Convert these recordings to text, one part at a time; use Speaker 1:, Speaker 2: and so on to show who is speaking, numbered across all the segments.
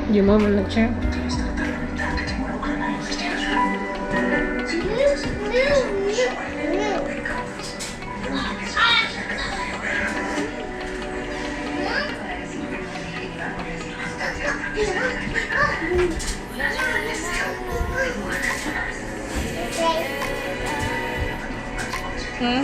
Speaker 1: You moving the chair? Hmm?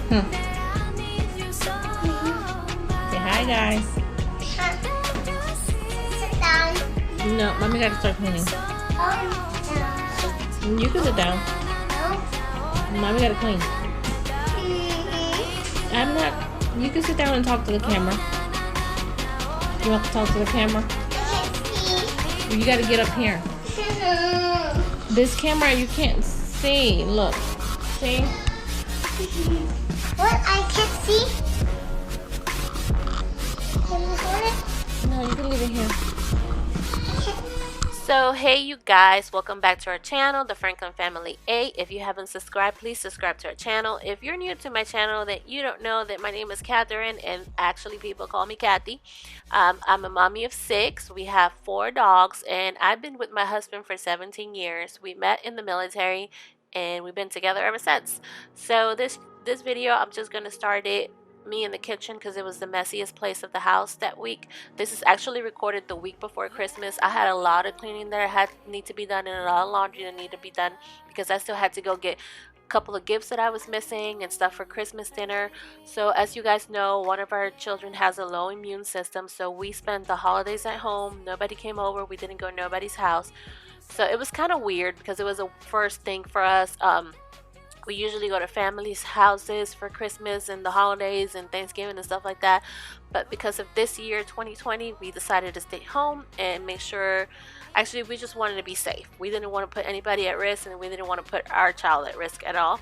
Speaker 1: Hmm. Say hi, guys.
Speaker 2: Sit down.
Speaker 1: No, mommy gotta start cleaning. You can sit down. Mommy gotta clean. I'm not. You can sit down and talk to the camera. You want to talk to the camera? You gotta get up here. This camera you can't see. Look. See?
Speaker 2: What? I can't see? Can you hold it?
Speaker 1: No, you can leave it here. So hey you guys, welcome back to our channel, the Franklin Family 8. If you haven't subscribed, please subscribe to our channel. If you're new to my channel, that you don't know that my name is Catherine, and actually people call me Kathy. I'm a mommy of 6. We have 4 dogs, and I've been with my husband for 17 years. We met in the military, and we've been together ever since. So this video, I'm just gonna start it me in the kitchen because it was the messiest place of the house that week. This is actually recorded the week before Christmas. I had a lot of cleaning that had need to be done and a lot of laundry that need to be done because I still had to go get a couple of gifts that I was missing and stuff for Christmas dinner. So as you guys know, one of our children has a low immune system, so we spent the holidays at home. Nobody came over. We didn't go to nobody's house. So it was kind of weird because it was a first thing for us. We usually go to families' houses for Christmas and the holidays and Thanksgiving and stuff like that. But because of this year, 2020, we decided to stay home and make sure. Actually, we just wanted to be safe. We didn't want to put anybody at risk, and we didn't want to put our child at risk at all.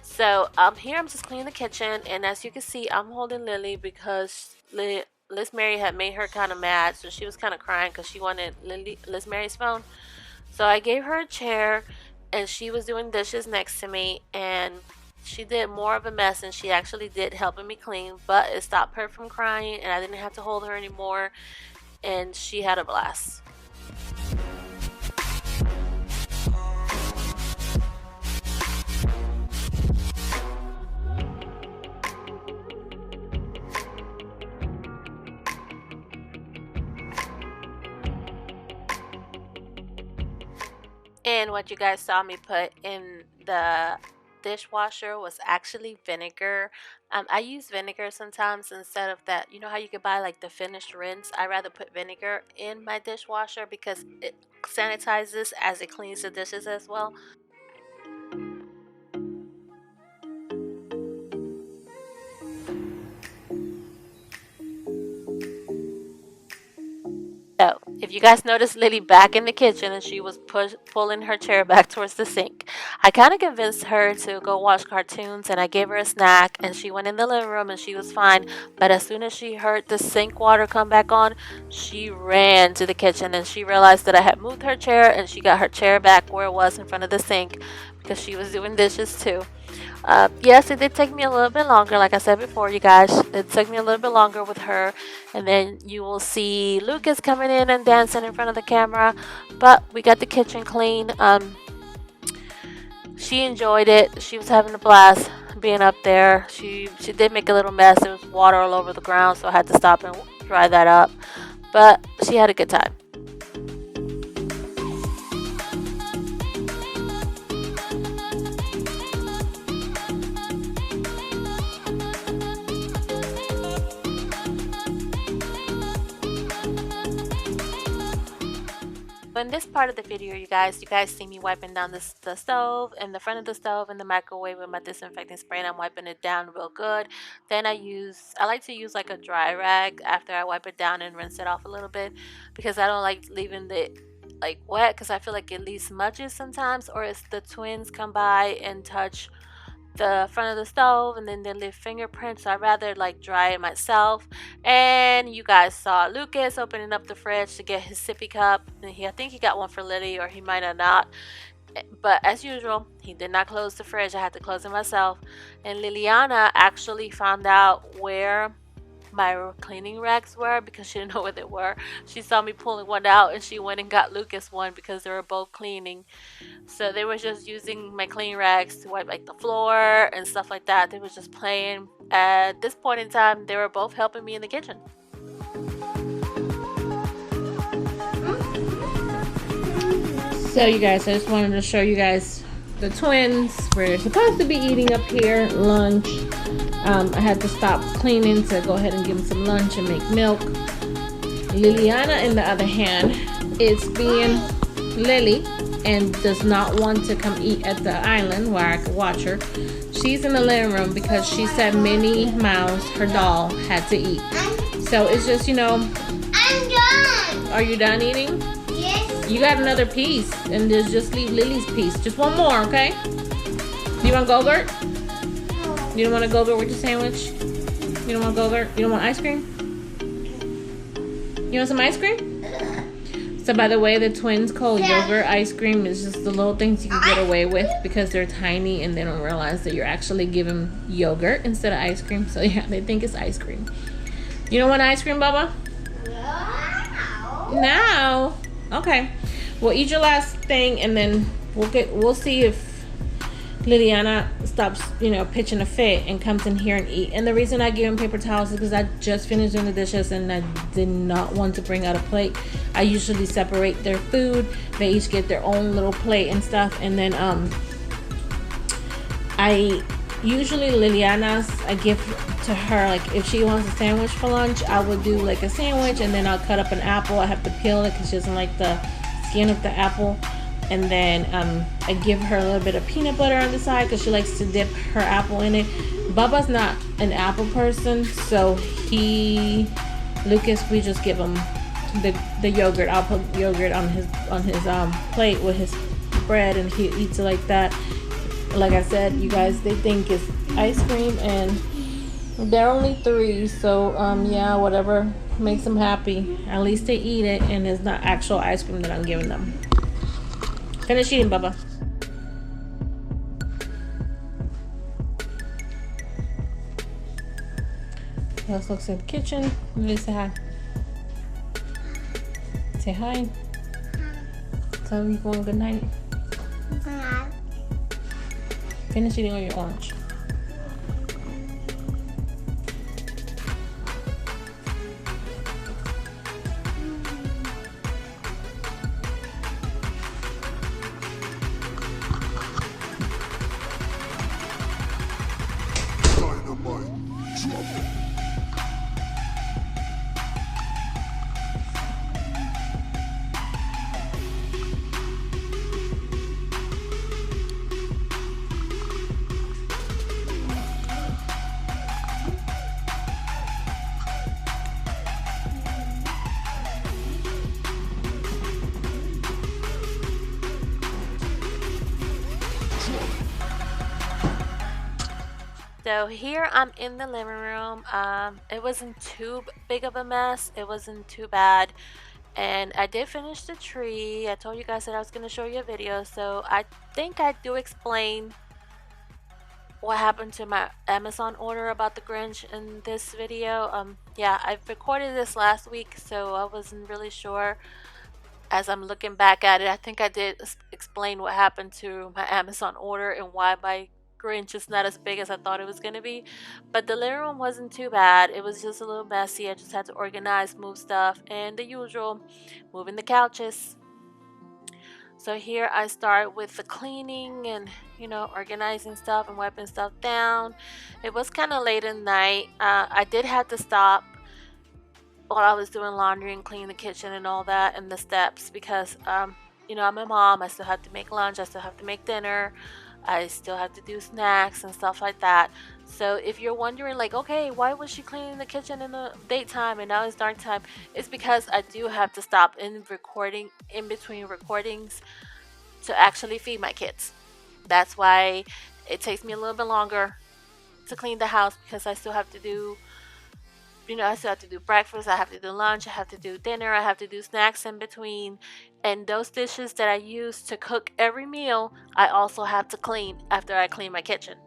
Speaker 1: So here I'm just cleaning the kitchen, and as you can see, I'm holding Lily because Liz Mary had made her kind of mad, so she was kind of crying because she wanted Liz Mary's phone. So I gave her a chair, and she was doing dishes next to me, and she did more of a mess than she actually did helping me clean, but it stopped her from crying, and I didn't have to hold her anymore, and she had a blast. And what you guys saw me put in the dishwasher was actually vinegar. I use vinegar sometimes instead of that. You know how you could buy like the finished rinse? I rather put vinegar in my dishwasher because it sanitizes as it cleans the dishes as well. So, if you guys noticed Lily back in the kitchen and she was pulling her chair back towards the sink, I kind of convinced her to go watch cartoons and I gave her a snack and she went in the living room and she was fine. But as soon as she heard the sink water come back on, she ran to the kitchen and she realized that I had moved her chair and she got her chair back where it was in front of the sink because she was doing dishes too. Yes, it did take me a little bit longer. Like I said before, you guys, it took me a little bit longer with her. And then you will see Lucas coming in and dancing in front of the camera. But we got the kitchen clean. She enjoyed it. She was having a blast being up there. She did make a little mess. There was water all over the ground, so I had to stop and dry that up. But she had a good time. In this part of the video, you guys see me wiping down the stove and the front of the stove and the microwave with my disinfecting spray, and I'm wiping it down real good. Then I like to use like a dry rag after I wipe it down and rinse it off a little bit because I don't like leaving it like wet because I feel like it leaves smudges sometimes, or if the twins come by and touch the front of the stove and then they leave fingerprints, so I'd rather like dry it myself. And you guys saw Lucas opening up the fridge to get his sippy cup, and I think he got one for Lily, or he might have not. But as usual, he did not close the fridge. I had to close it myself. And Liliana actually found out where my cleaning rags were because she didn't know where they were. She saw me pulling one out and she went and got Lucas one because they were both cleaning. So they were just using my cleaning rags to wipe like the floor and stuff like that. They was just playing. At this point in time, they were both helping me in the kitchen.
Speaker 3: So you guys, I just wanted to show you guys the twins. We're supposed to be eating up here lunch. I had to stop cleaning to go ahead and give them some lunch and make milk. Liliana, on the other hand, is being Lily and does not want to come eat at the island where I could watch her. She's in the living room because she said Minnie Mouse, her doll, had to eat. So it's just,
Speaker 2: I'm done.
Speaker 3: Are you done eating?
Speaker 2: Yes.
Speaker 3: You got another piece, and just leave Lily's piece. Just one more, okay? Do you want Go-Gurt? You don't want a Go-Gurt with your sandwich? You don't want Go-Gurt? You don't want ice cream? You want some ice cream? So by the way, the twins call yogurt ice cream is just the little things you can get away with because they're tiny and they don't realize that you're actually giving yogurt instead of ice cream. So yeah, they think it's ice cream. You don't want ice cream, Bubba? No. Okay. Well, eat your last thing and then we'll see if Liliana stops, pitching a fit and comes in here and eat. And the reason I give him paper towels is because I just finished doing the dishes and I did not want to bring out a plate. I usually separate their food. They each get their own little plate and stuff. And then I usually Liliana's, I give to her, like if she wants a sandwich for lunch, I would do like a sandwich and then I'll cut up an apple. I have to peel it because she doesn't like the skin of the apple. And then I give her a little bit of peanut butter on the side because she likes to dip her apple in it. Bubba's not an apple person, so Lucas, we just give him the yogurt. I'll put yogurt on his plate with his bread, and he eats it like that. Like I said, you guys, they think it's ice cream, and they're only 3, so yeah, whatever makes them happy. At least they eat it, and it's not actual ice cream that I'm giving them. Finish eating, Bubba. Let's look at the kitchen. Lily, say hi. Say hi. Tell them you're going good night. Finish eating all your orange.
Speaker 1: So here I'm in the living room. It wasn't too big of a mess. It wasn't too bad. And I did finish the tree. I told you guys that I was going to show you a video. So I think I do explain what happened to my Amazon order about the Grinch in this video. Yeah, I recorded this last week, so I wasn't really sure. As I'm looking back at it, I think I did explain what happened to my Amazon order and why my Grinch is not as big as I thought it was going to be. But the living room wasn't too bad. It was just a little messy. I just had to organize, move stuff, and the usual, moving the couches. So here I start with the cleaning and, organizing stuff and wiping stuff down. It was kind of late at night. I did have to stop while I was doing laundry and cleaning the kitchen and all that and the steps because, I'm a mom. I still have to make lunch. I still have to make dinner. I still have to do snacks and stuff like that. So if you're wondering like, okay, why was she cleaning the kitchen in the daytime and now it's dark time? It's because I do have to stop in between recordings to actually feed my kids. That's why it takes me a little bit longer to clean the house because I still have to do I still have to do breakfast, I have to do lunch, I have to do dinner, I have to do snacks in between. And those dishes that I use to cook every meal, I also have to clean after I clean my kitchen.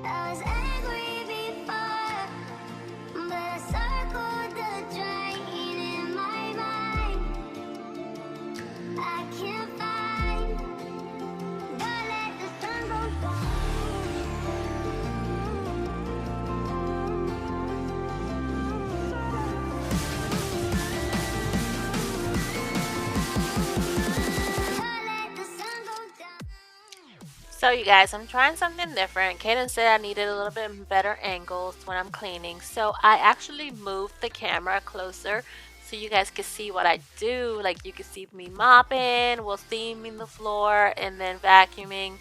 Speaker 2: I was angry before, but I circled the drain in my mind. I can't find. Don't let the sun go down. Don't let the sun go down.
Speaker 1: So you guys, I'm trying something different. Kaden said I needed a little bit better angles when I'm cleaning. So I actually moved the camera closer so you guys could see what I do. Like you could see me mopping, well steaming the floor, and then vacuuming.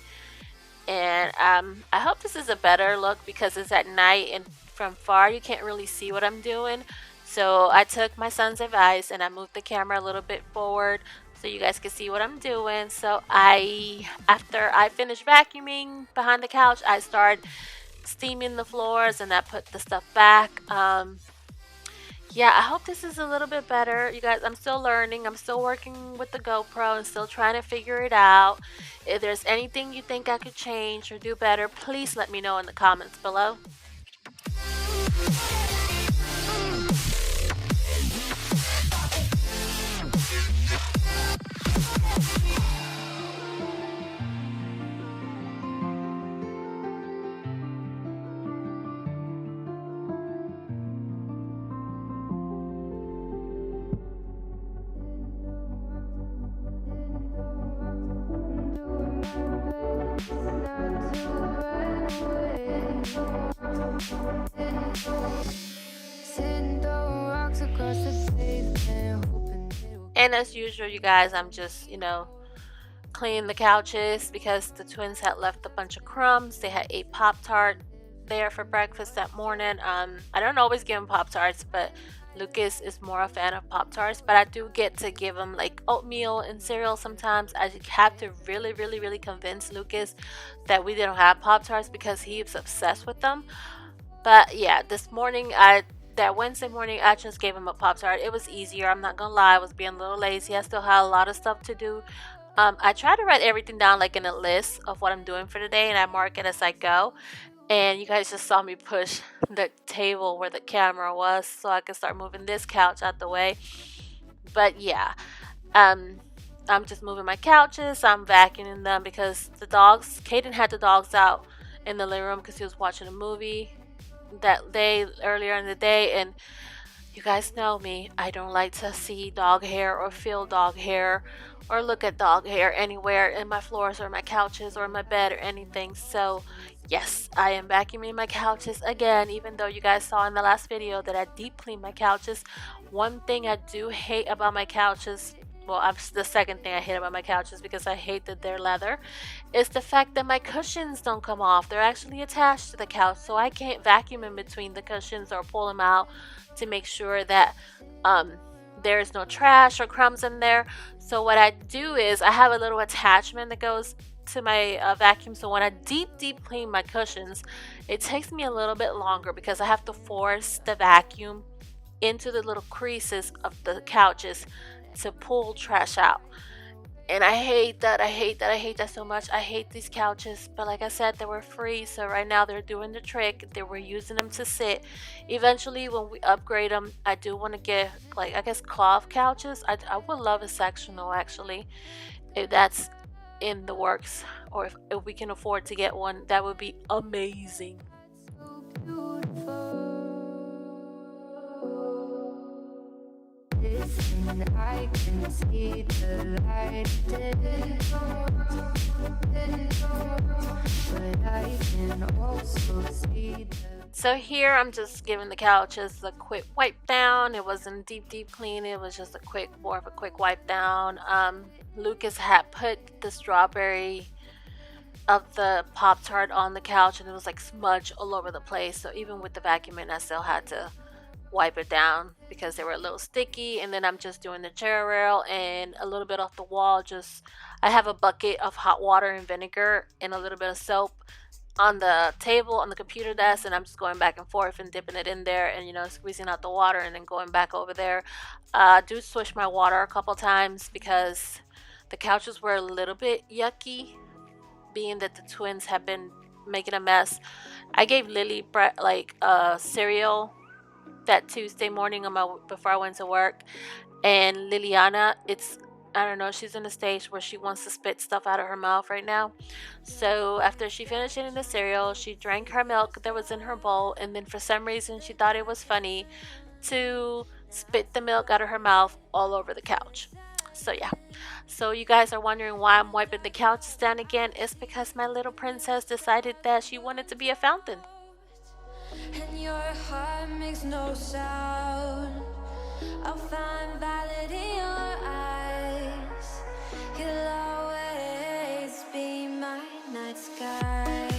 Speaker 1: And I hope this is a better look because it's at night and from far you can't really see what I'm doing. So I took my son's advice and I moved the camera a little bit forward so you guys can see what I'm doing. So after I finished vacuuming behind the couch, I started steaming the floors and I put the stuff back. Yeah, I hope this is a little bit better. You guys, I'm still learning. I'm still working with the GoPro and still trying to figure it out. If there's anything you think I could change or do better, please let me know in the comments below. And as usual, you guys, I'm just, cleaning the couches because the twins had left a bunch of crumbs. They had ate Pop-Tart there for breakfast that morning. I don't always give him Pop-Tarts, but Lucas is more a fan of Pop-Tarts. But I do get to give him like oatmeal and cereal sometimes. I have to really, really, really convince Lucas that we didn't have Pop-Tarts because he's obsessed with them. But yeah, this morning, that Wednesday morning, I just gave him a Pop-Tart. It was easier. I'm not gonna lie. I was being a little lazy. I still had a lot of stuff to do. I try to write everything down like in a list of what I'm doing for the day, and I mark it as I go. And you guys just saw me push the table where the camera was so I could start moving this couch out the way. But yeah, I'm just moving my couches. I'm vacuuming them because Kaden had the dogs out in the living room because he was watching a movie that day earlier in the day, and you guys know me, I don't like to see dog hair or feel dog hair or look at dog hair anywhere in my floors or my couches or my bed or anything. So yes, I am vacuuming my couches again, even though you guys saw in the last video that I deep cleaned my couches. One thing I do hate about my couches, the second thing I hate about my couches, because I hate that they're leather, is the fact that my cushions don't come off. They're actually attached to the couch, so I can't vacuum in between the cushions or pull them out to make sure that there's no trash or crumbs in there. So what I do is I have a little attachment that goes to my vacuum, so when I deep clean my cushions, it takes me a little bit longer because I have to force the vacuum into the little creases of the couches to pull trash out. And I hate that so much. I hate these couches, but like I said, they were free, so right now they're doing the trick. They were using them to sit. Eventually, when we upgrade them, I do want to get, like, I guess cloth couches. I would love a sectional, actually, if that's in the works, or if we can afford to get one, that would be amazing. And I can see the light, but I can also see the... So here I'm just giving the couches a quick wipe down. It wasn't deep clean. It was just more of a quick wipe down. Lucas had put the strawberry of the Pop-Tart on the couch, and it was like smudge all over the place. So even with the vacuuming, I still had to wipe it down because they were a little sticky. And then I'm just doing the chair rail and a little bit off the wall. I have a bucket of hot water and vinegar and a little bit of soap, on the table on the computer desk, and I'm just going back and forth and dipping it in there and squeezing out the water and then going back over there. I do switch my water a couple times because the couches were a little bit yucky, being that the twins have been making a mess. I gave Lily cereal that Tuesday morning before I went to work, and Liliana, I don't know, she's in a stage where she wants to spit stuff out of her mouth right now. So after she finished eating the cereal, she drank her milk that was in her bowl, and then for some reason she thought it was funny to spit the milk out of her mouth all over the couch. So yeah. So you guys are wondering why I'm wiping the couches down again. It's because my little princess decided that she wanted to be a fountain.
Speaker 2: And your heart makes no sound. I'll find valid in your eyes. You'll always be my night sky.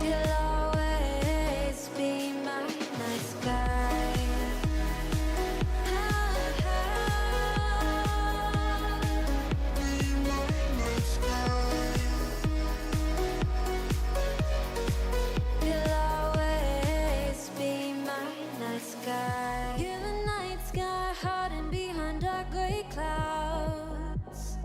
Speaker 2: You'll always be my night sky. You'll always be my night sky. You're the night sky hiding behind dark gray clouds.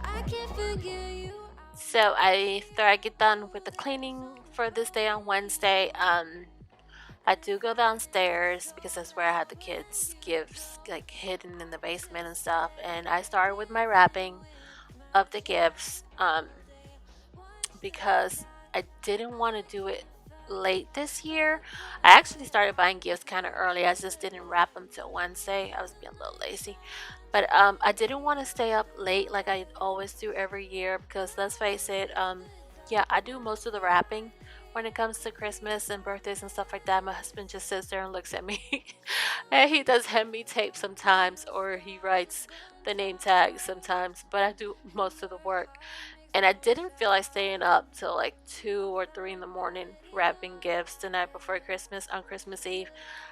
Speaker 2: I can't figure you out.
Speaker 1: So after I get done with the cleaning for this day on Wednesday, I do go downstairs because that's where I had the kids' gifts like hidden in the basement and stuff. And I started with my wrapping of the gifts because I didn't want to do it late this year. I actually started buying gifts kind of early. I just didn't wrap them till Wednesday. I was being a little lazy. But I didn't want to stay up late like I always do every year because let's face it, yeah, I do most of the wrapping when it comes to Christmas and birthdays and stuff like that. My husband just sits there and looks at me. And he does hand me tape sometimes, or he writes the name tag sometimes, but I do most of the work. And I didn't feel like staying up till like 2 or 3 in the morning wrapping gifts the night before Christmas on Christmas Eve.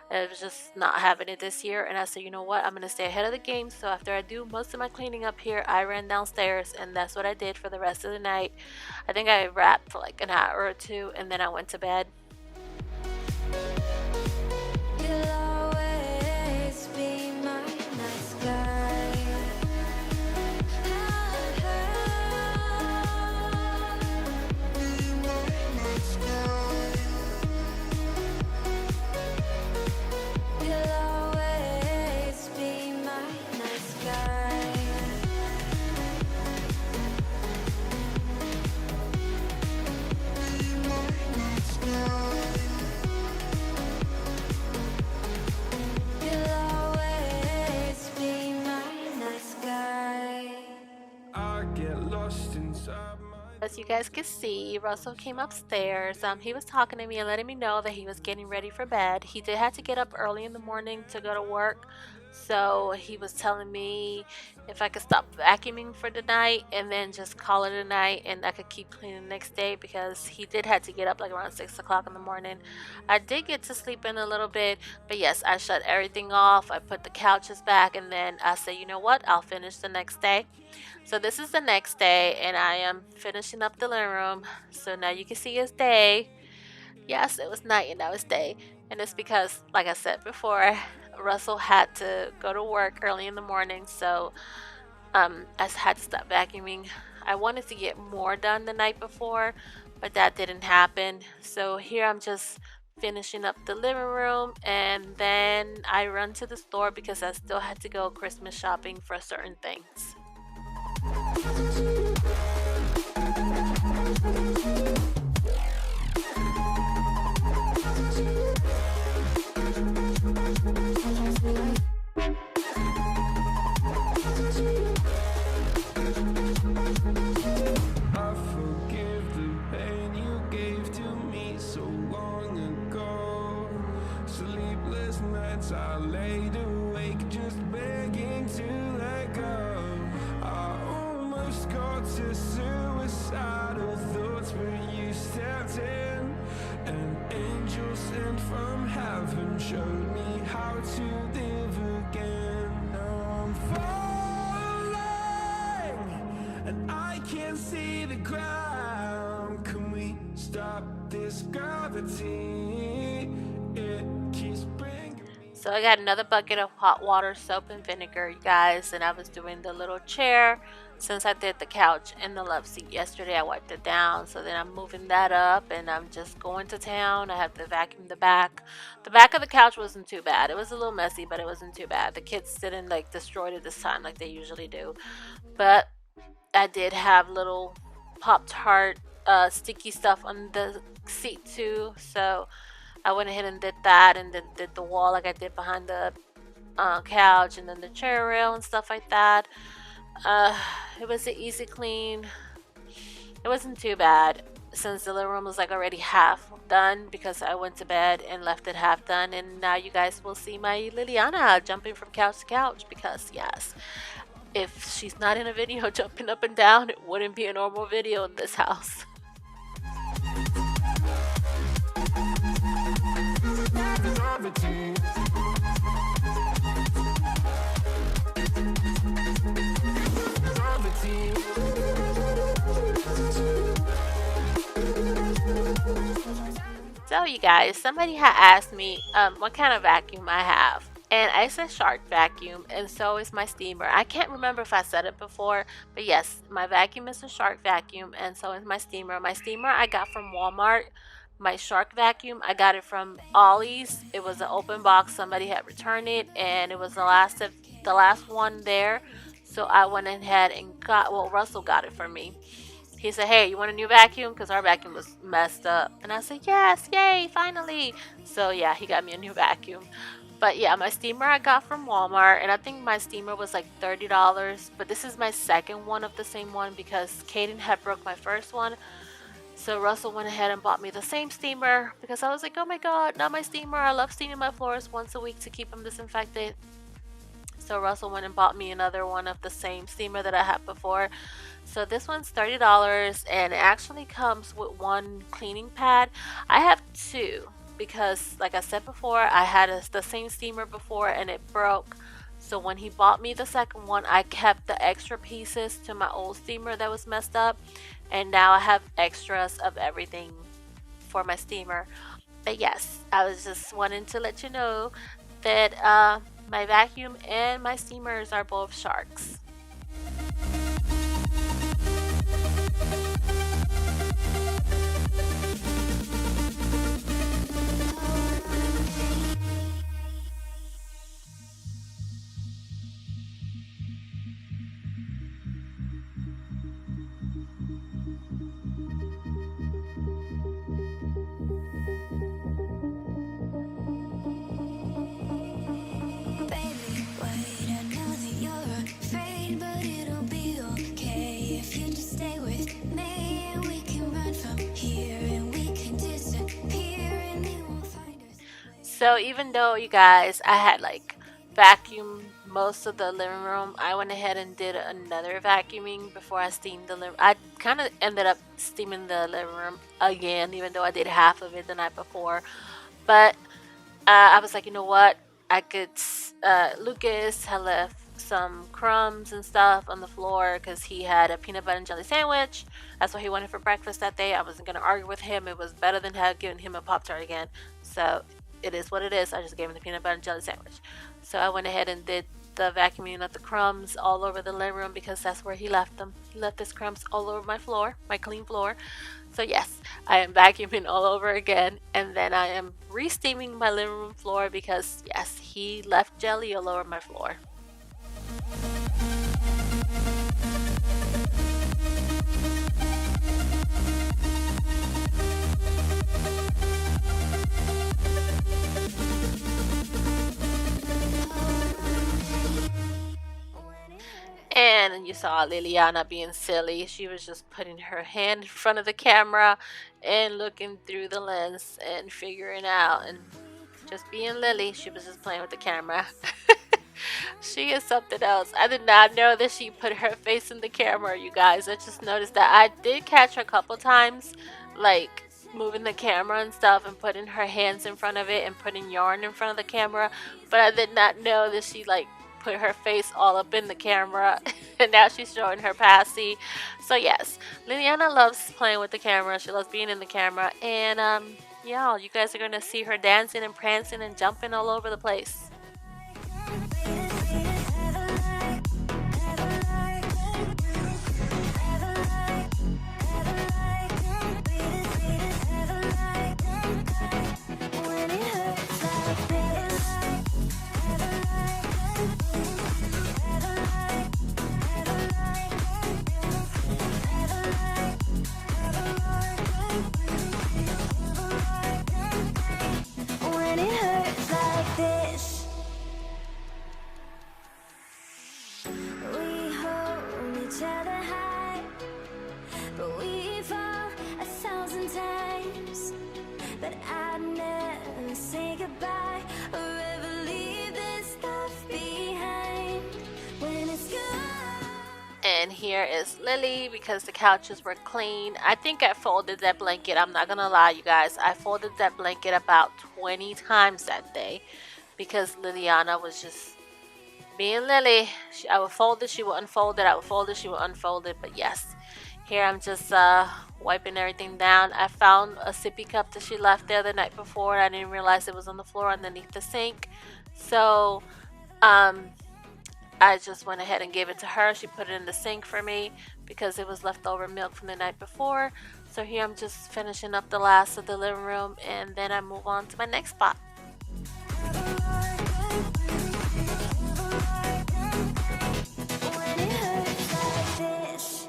Speaker 1: And I was just not having it this year. And I said, you know what? I'm going to stay ahead of the game. So after I do most of my cleaning up here, I ran downstairs and that's what I did for the rest of the night. I think I wrapped for like an hour or two and then I went to bed.
Speaker 2: You'll always be my night sky. You'll always be my night sky. You'll always be my night sky.
Speaker 4: I get lost inside my
Speaker 1: As you guys can see, Russell came upstairs. He was talking to me and letting me know that he was getting ready for bed. He did have to get up early in the morning to go to work. So he was telling me if I could stop vacuuming for the night and then just call it a night and I could keep cleaning the next day because he did have to get up like around 6 o'clock in the morning. I did get to sleep in a little bit, but yes, I shut everything off. I put the couches back and then I said, you know what, I'll finish the next day. So this is the next day and I am finishing up the living room. So now you can see it's day. Yes, it was night and now it's day. And it's because, like I said before, Russell had to go to work early in the morning. So I had to stop vacuuming. I wanted to get more done the night before, but that didn't happen. So here I'm just finishing up the living room and then I run to the store because I still had to go Christmas shopping for certain things.
Speaker 4: I forgive the pain you gave to me so long ago. Sleepless nights I laid awake just begging to let go. I almost got to suicidal thoughts. once, but you stepped in. An angel sent from heaven showed me how to live again. Now I'm falling, and I can't see the ground. Can we stop this gravity? It keeps bringing me.
Speaker 1: So I got another bucket of hot water, soap, and vinegar, you guys, and I was doing the little chair since I did the couch and the love seat yesterday. I wiped it down, so then I'm moving that up, and I'm just going to town. I have to vacuum the back. The back of the couch wasn't too bad. It was a little messy, but it wasn't too bad. The kids didn't like destroy it this time like they usually do, but I did have little Pop-Tart sticky stuff on the seat too, so I went ahead and did that, and then did the wall like I did behind the couch, and then the chair rail and stuff like that. It was an easy clean. It wasn't too bad since the living room was like already half done because I went to bed and left it half done, and now you guys will see my Liliana jumping from couch to couch because yes, if she's not in a video jumping up and down, it wouldn't be a normal video in this house.
Speaker 4: Gravity. Gravity.
Speaker 1: So you guys, somebody had asked me what kind of vacuum I have. And I said Shark vacuum, and so is my steamer. I can't remember if I said it before, but yes, my vacuum is a Shark vacuum, and so is my steamer. My steamer I got from Walmart. My Shark vacuum, I got it from Ollie's. It was an open box. Somebody had returned it, and it was the last one there. So I went ahead and Russell got it for me. He said, "Hey, you want a new vacuum? Because our vacuum was messed up." And I said, "Yes, yay, finally." So yeah, he got me a new vacuum. But yeah, my steamer I got from Walmart, and I think my steamer was like $30. But this is my second one of the same one because Kaden had broke my first one. So Russell went ahead and bought me the same steamer because I was like, oh my god, not my steamer. I love steaming my floors once a week to keep them disinfected. So Russell went and bought me another one of the same steamer that I had before. So this one's $30, and it actually comes with one cleaning pad. I have two because like I said before, I had the same steamer before and it broke. So when he bought me the second one, I kept the extra pieces to my old steamer that was messed up, and now I have extras of everything for my steamer. But yes, I was just wanting to let you know that my vacuum and my steamers are both Sharks.
Speaker 2: Baby, wait, I know that you're afraid, but it'll be okay if you just stay with me, and we can run from here, and we can disappear, and they won't find us.
Speaker 1: So even though you guys, I had like vacuumed most of the living room, I went ahead and did another vacuuming before I steamed the living. I kind of ended up steaming the living room again, even though I did half of it the night before. But I was like, you know what? I could. Lucas had left some crumbs and stuff on the floor because he had a peanut butter and jelly sandwich. That's what he wanted for breakfast that day. I wasn't gonna argue with him. It was better than giving him a Pop-Tart again. So it is what it is. I just gave him the peanut butter and jelly sandwich. So I went ahead and did the vacuuming of the crumbs all over the living room because that's where he left them. He left his crumbs all over my floor, my clean floor. So yes, I am vacuuming all over again, and then I am re-steaming my living room floor because yes, he left jelly all over my floor. And you saw Liliana being silly. She was just putting her hand in front of the camera and looking through the lens and figuring out and just being Lily. She was just playing with the camera. She is something else. I did not know that she put her face in the camera, you guys. I just noticed that. I did catch her a couple times, like moving the camera and stuff and putting her hands in front of it and putting yarn in front of the camera, but I did not know that she like put her face all up in the camera and now she's showing her passy. So yes, Liliana loves playing with the camera. She loves being in the camera, and yeah, you guys are gonna see her dancing and prancing and jumping all over the place.
Speaker 2: When it hurts like this, we hold each other high, but we fall 1,000 times. But I'd never say goodbye or ever leave this stuff behind. When it's gone.
Speaker 1: And here is Lily because the couches were clean. I think I folded that blanket. I'm not gonna lie, you guys. I folded that blanket about 20 times that day because Liliana was just being Lily. I would fold it, she would unfold it. I would fold it, she would unfold it. But yes, here I'm just wiping everything down. I found a sippy cup that she left there the night before. I didn't realize it was on the floor underneath the sink. So I just went ahead and gave it to her. She put it in the sink for me because it was leftover milk from the night before. So here I'm just finishing up the last of the living room, and then I move on to my next spot.
Speaker 2: When it hurts like this.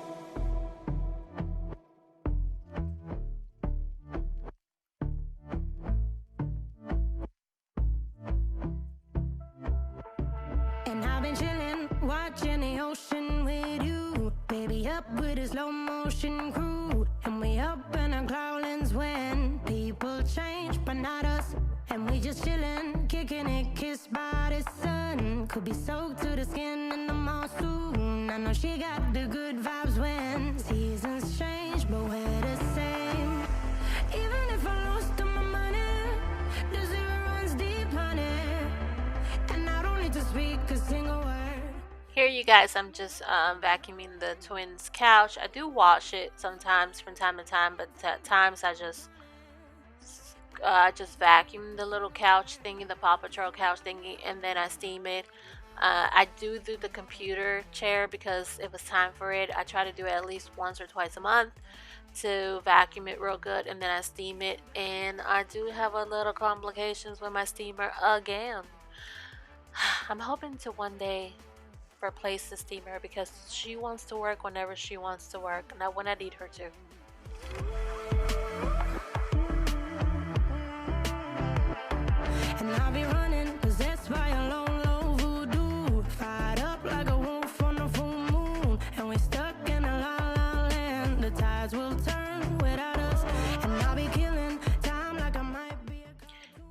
Speaker 5: And I've been chillin', watching the ocean with you. Baby, up with a slow motion crew. And we up in our cloudlands when people change, but not us. And we just chillin', kicking it, kissed by the sun. Could be soaked to the skin in the monsoon. I know she got the good vibes when seasons change, but we're the same. Even if I lost all my money, the zero runs deep, honey. And I don't need to speak a single word.
Speaker 1: Here, you guys, I'm just vacuuming the twins' couch. I do wash it sometimes from time to time, but at times I just vacuum the little couch thingy, the Paw Patrol couch thingy, and then I steam it. I do the computer chair because it was time for it. I try to do it at least once or twice a month to vacuum it real good, and then I steam it. And I do have a little complications with my steamer again. I'm hoping to one day replace the steamer because she wants to work whenever she wants to work, not when I need her to.
Speaker 5: And I'll be running, possessed by a low, low voodoo. Fired up like a wolf on the full moon. And we're stuck in a la-la land. The tides will turn without us. And I'll be killing time like I might be a...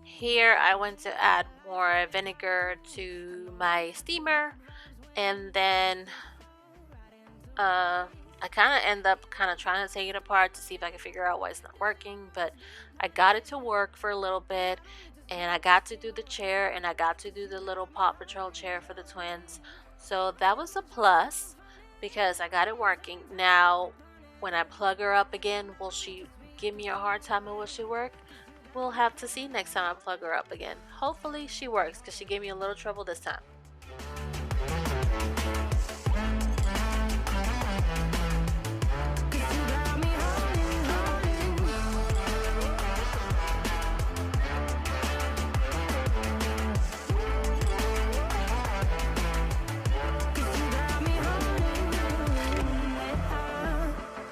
Speaker 1: Here I went to add more vinegar to my steamer, and then I kind of end up trying to take it apart to see if I can figure out why it's not working, but I got it to work for a little bit, and I got to do the chair, and I got to do the little Paw Patrol chair for the twins. So that was a plus because I got it working. Now, when I plug her up again, will she give me a hard time and will she work? We'll have to see next time I plug her up again. Hopefully she works because she gave me a little trouble this time.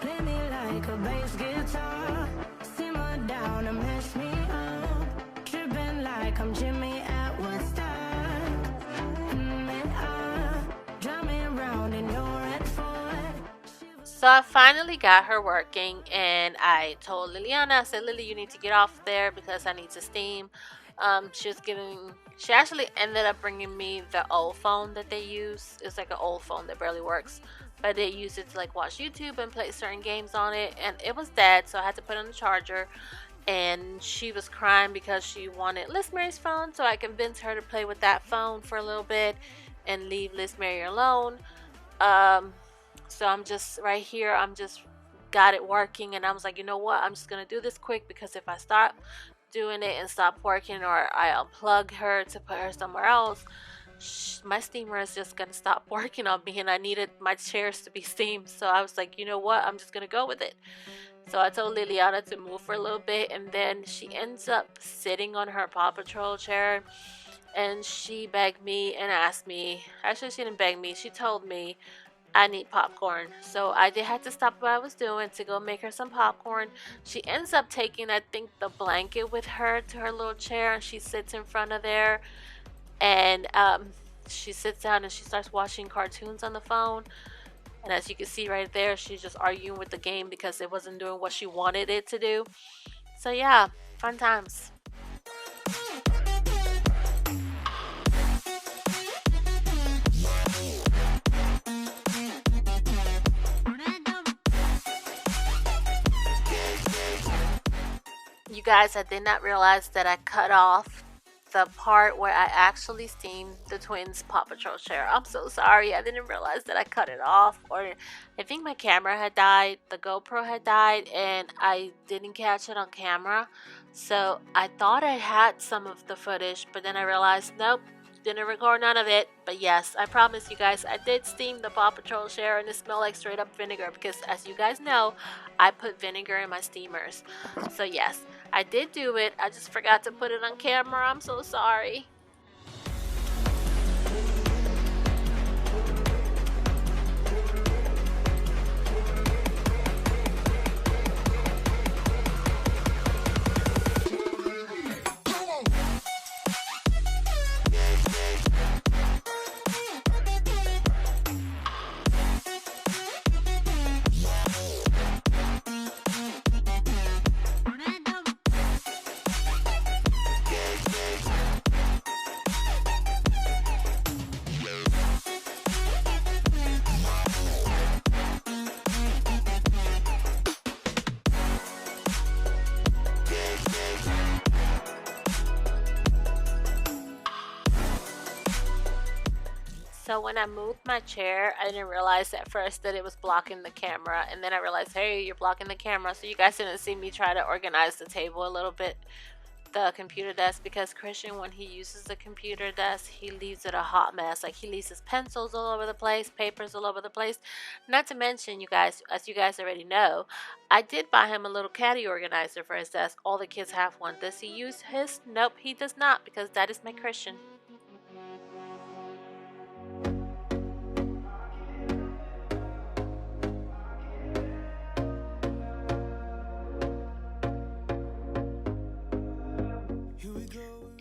Speaker 5: Play me like a bass guitar. Simmer down and mess me up. Tripping like I'm Jimmy at Woodstock. Drive me around in your red Ford.
Speaker 1: So I finally got her working, and I told Liliana, I said, Lily, you need to get off there because I need to steam. She actually ended up bringing me the old phone that they use. It's like an old phone that barely works, but they use it to like watch YouTube and play certain games on it, and it was dead, so I had to put it on the charger. And she was crying because she wanted Liz Mary's phone, so I convinced her to play with that phone for a little bit and leave Liz Mary alone. So I'm just right here, I'm just got it working, and I was like, you know what, I'm just gonna do this quick, because if I stop doing it and stop working, or I unplug her to put her somewhere else, my steamer is just gonna stop working on me, and I needed my chairs to be steamed. So I was like, you know what, I'm just gonna go with it. So I told Liliana to move for a little bit, and then she ends up sitting on her Paw Patrol chair, and she begged me and asked me, actually she didn't beg me, she told me I need popcorn. So I did have to stop what I was doing to go make her some popcorn. She ends up taking, I think, the blanket with her to her little chair, and she sits in front of there, and she sits down and she starts watching cartoons on the phone. And as you can see right there, she's just arguing with the game because it wasn't doing what she wanted it to do. So yeah, fun times. You guys, I did not realize that I cut off the part where I actually steamed the twins' Paw Patrol chair. I'm so sorry. I didn't realize that I cut it off. Or I think my camera had died. The GoPro had died, and I didn't catch it on camera. So I thought I had some of the footage, but then I realized, nope, didn't record none of it. But yes, I promise you guys, I did steam the Paw Patrol chair, and it smelled like straight up vinegar, because as you guys know, I put vinegar in my steamers. So yes, I did do it. I just forgot to put it on camera. I'm so sorry. So when I moved my chair, I didn't realize at first that it was blocking the camera, and then I realized, hey, you're blocking the camera. So you guys didn't see me try to organize the table a little bit, the computer desk, because Christian, when he uses the computer desk, he leaves it a hot mess. Like, he leaves his pencils all over the place, papers all over the place. Not to mention, you guys, as you guys already know, I did buy him a little caddy organizer for his desk. All the kids have one. Does he use his? Nope, he does not, because that is my Christian.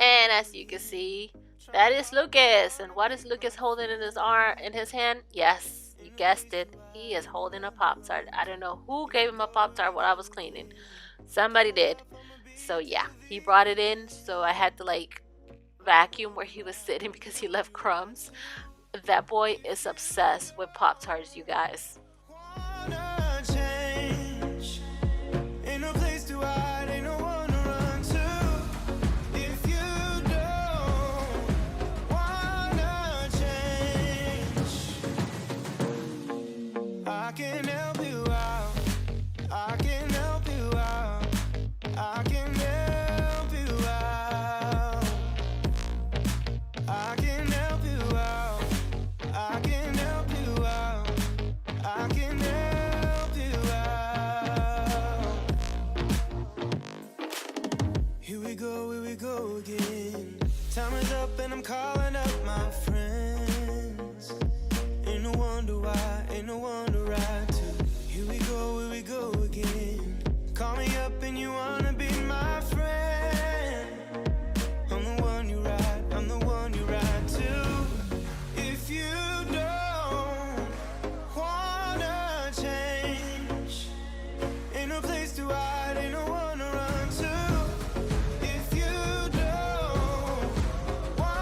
Speaker 1: And as you can see, that is Lucas. And what is Lucas holding in his arm, in his hand? Yes, you guessed it. He is holding a Pop-Tart. I don't know who gave him a Pop-Tart while I was cleaning. Somebody did. So yeah, he brought it in. So I had to like vacuum where he was sitting because he left crumbs. That boy is obsessed with Pop-Tarts, you guys.
Speaker 4: I can help you out. I can help you out. I can help you out. I can help you out. I can help you out. I can help you out. Here we go again. Time is up and I'm calling up my friends. Ain't no wonder why, ain't no wonder I too. Here we go again. Call me up and you wanna be my friend. I'm the one you ride, I'm the one you ride to. If you don't wanna change, ain't no place to hide, ain't no one to run to. If you don't wanna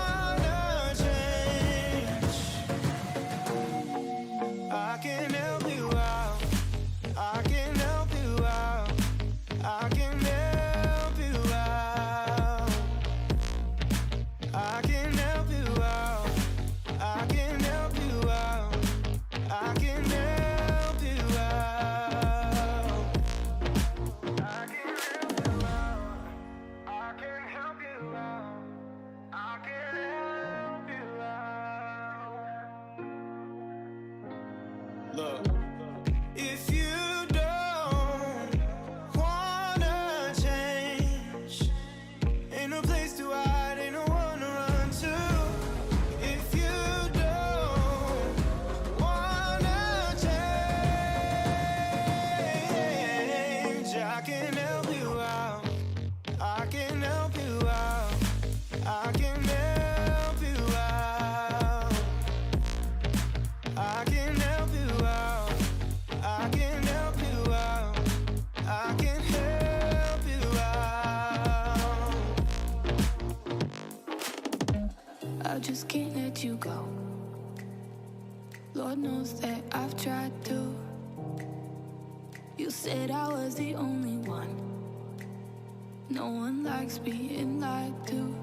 Speaker 4: If you don't wanna change, ain't no place to hide, ain't no one to run to. If you don't wanna change, I can help you out. I can help you out. I can help you out. I can help you out. I can help you out. I can help you out.
Speaker 2: I just can't let you go. Lord knows that I've tried to. You said I was the only one. No one likes being lied to.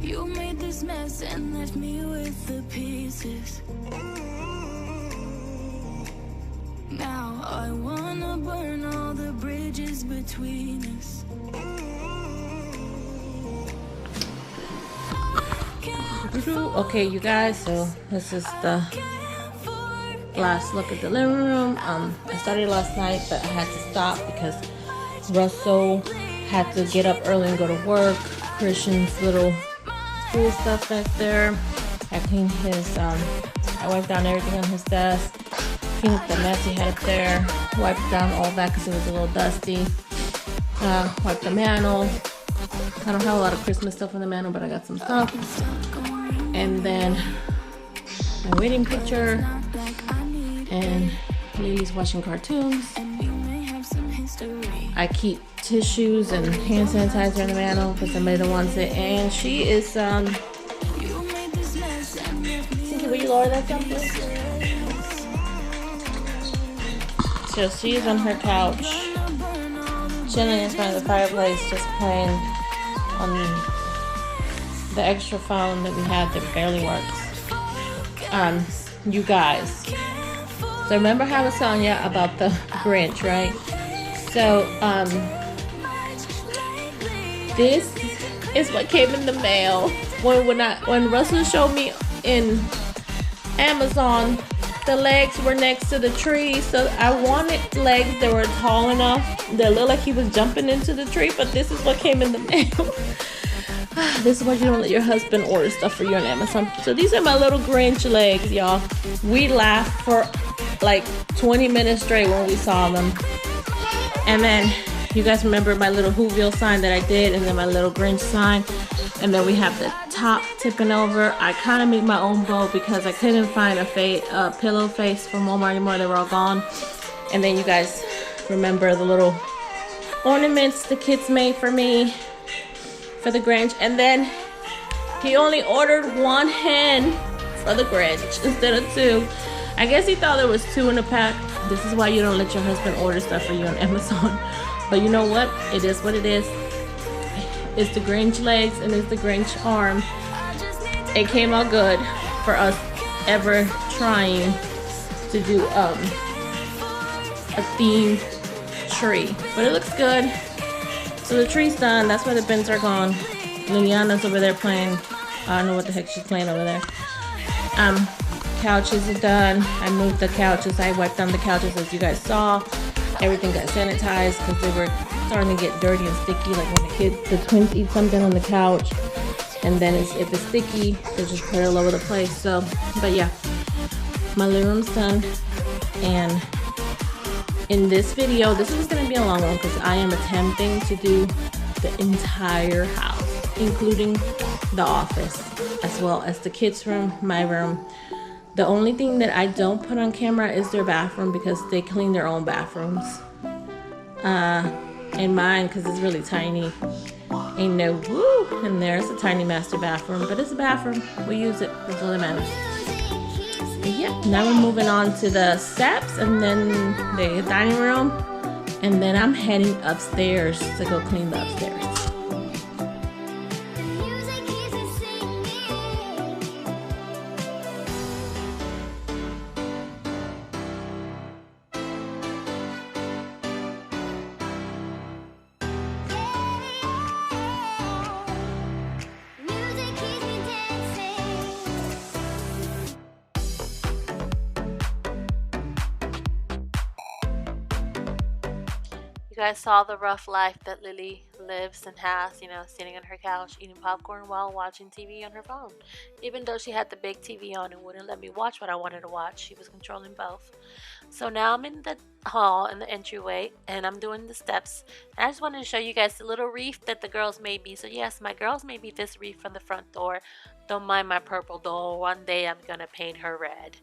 Speaker 2: You made this mess and left me with the pieces. Now I wanna burn all the bridges between us.
Speaker 3: Okay, you guys, so this is the last look at the living room. I started last night, but I had to stop because Russell had to get up early and go to work. Christian's little school stuff back there. I cleaned his, I wiped down everything on his desk, cleaned up the mess he had up there, wiped down all that because it was a little dusty. Wiped the mantle. I don't have a lot of Christmas stuff on the mantle, but I got some stuff. And then my wedding picture, and Lily's watching cartoons. I keep tissues and hand sanitizer in the mantle because somebody don't want it. And she is Cindy, will you lower that down, please? So she's on her couch, chilling in front of the fireplace, just playing on the extra phone that we have that barely works. You guys, so remember how I was telling you about the Grinch, right? So this is what came in the mail when Russell showed me in Amazon. The legs were next to the tree, so I wanted legs that were tall enough that looked like he was jumping into the tree, but this is what came in the mail. This is why you don't let your husband order stuff for you on Amazon. So these are my little Grinch legs, y'all. We laughed for like 20 minutes straight when we saw them. And then you guys remember my little Whoville sign that I did, and then my little Grinch sign. And then we have the top tipping over. I kind of made my own bow because I couldn't find a pillow face from Walmart anymore. They were all gone. And then you guys remember the little ornaments the kids made for me for the Grinch. And then he only ordered one hen for the Grinch instead of two. I guess he thought there was two in a pack. This is why you don't let your husband order stuff for you on Amazon. But you know what? It is what it is. It's the Grinch legs and it's the Grinch arm. It came out good for us ever trying to do a themed tree. But it looks good. So the tree's done. That's why the bins are gone. Liliana's over there playing. I don't know what the heck she's playing over there. Couches are done. I moved the couches. I wiped down the couches as you guys saw. Everything got sanitized because they were starting to get dirty and sticky. Like when the twins eat something on the couch, and then if it's sticky, they just put it all over the place. So, but yeah, my living room's done. And in this video, this is going to be a long one because I am attempting to do the entire house, including the office, as well as the kids' room, my room. The only thing that I don't put on camera is their bathroom because they clean their own bathrooms. And mine, because it's really tiny, ain't no woo in there. It's a tiny master bathroom, but it's a bathroom. We use it. That's all that matters. But yeah, now we're moving on to the steps and then the dining room. And then I'm heading upstairs to go clean the upstairs.
Speaker 1: guys saw the rough life that Lily lives and has, you know, sitting on her couch eating popcorn while watching TV on her phone. Even though she had the big TV on and wouldn't let me watch what I wanted to watch, she was controlling both. So now I'm in the hall in the entryway and I'm doing the steps. And I just wanted to show you guys the little wreath that the girls made me. So yes, my girls made me this wreath from the front door. Don't mind my purple doll. One day I'm gonna paint her red.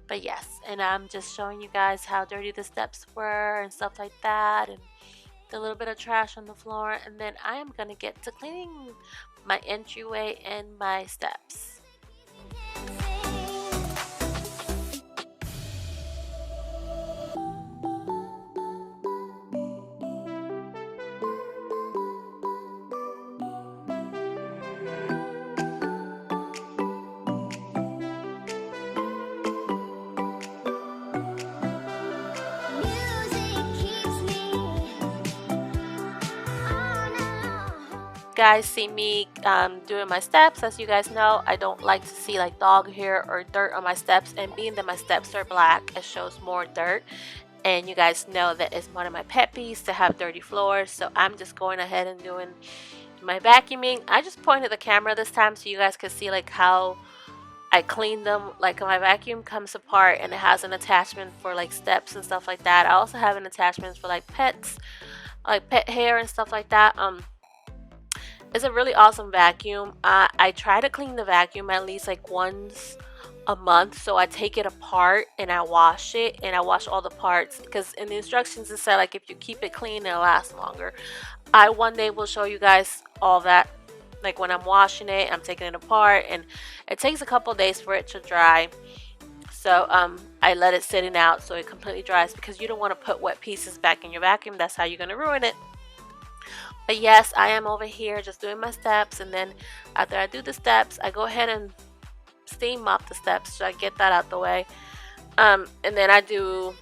Speaker 1: But yes, and I'm just showing you guys how dirty the steps were and stuff like that, and the little bit of trash on the floor. And then I am gonna get to cleaning my entryway and my steps. Guys see me doing my steps. As you guys know, I don't like to see like dog hair or dirt on my steps, and being that my steps are black, it shows more dirt. And you guys know that it's one of my pet peeves to have dirty floors, so I'm just going ahead and doing my vacuuming. I just pointed the camera this time so you guys could see like how I clean them. Like my vacuum comes apart and it has an attachment for like steps and stuff like that. I also have an attachment for like pets, like pet hair and stuff like that. It's a really awesome vacuum. I try to clean the vacuum at least like once a month. So I take it apart and I wash it, and I wash all the parts, because in the instructions it said like if you keep it clean it'll last longer. I one day will show you guys all that. Like when I'm washing it, I'm taking it apart, and it takes a couple days for it to dry. So I let it sitting out so it completely dries, because you don't want to put wet pieces back in your vacuum. That's how you're going to ruin it. But yes, I am over here just doing my steps, and then after I do the steps, I go ahead and steam mop the steps so I get that out the way. And then I do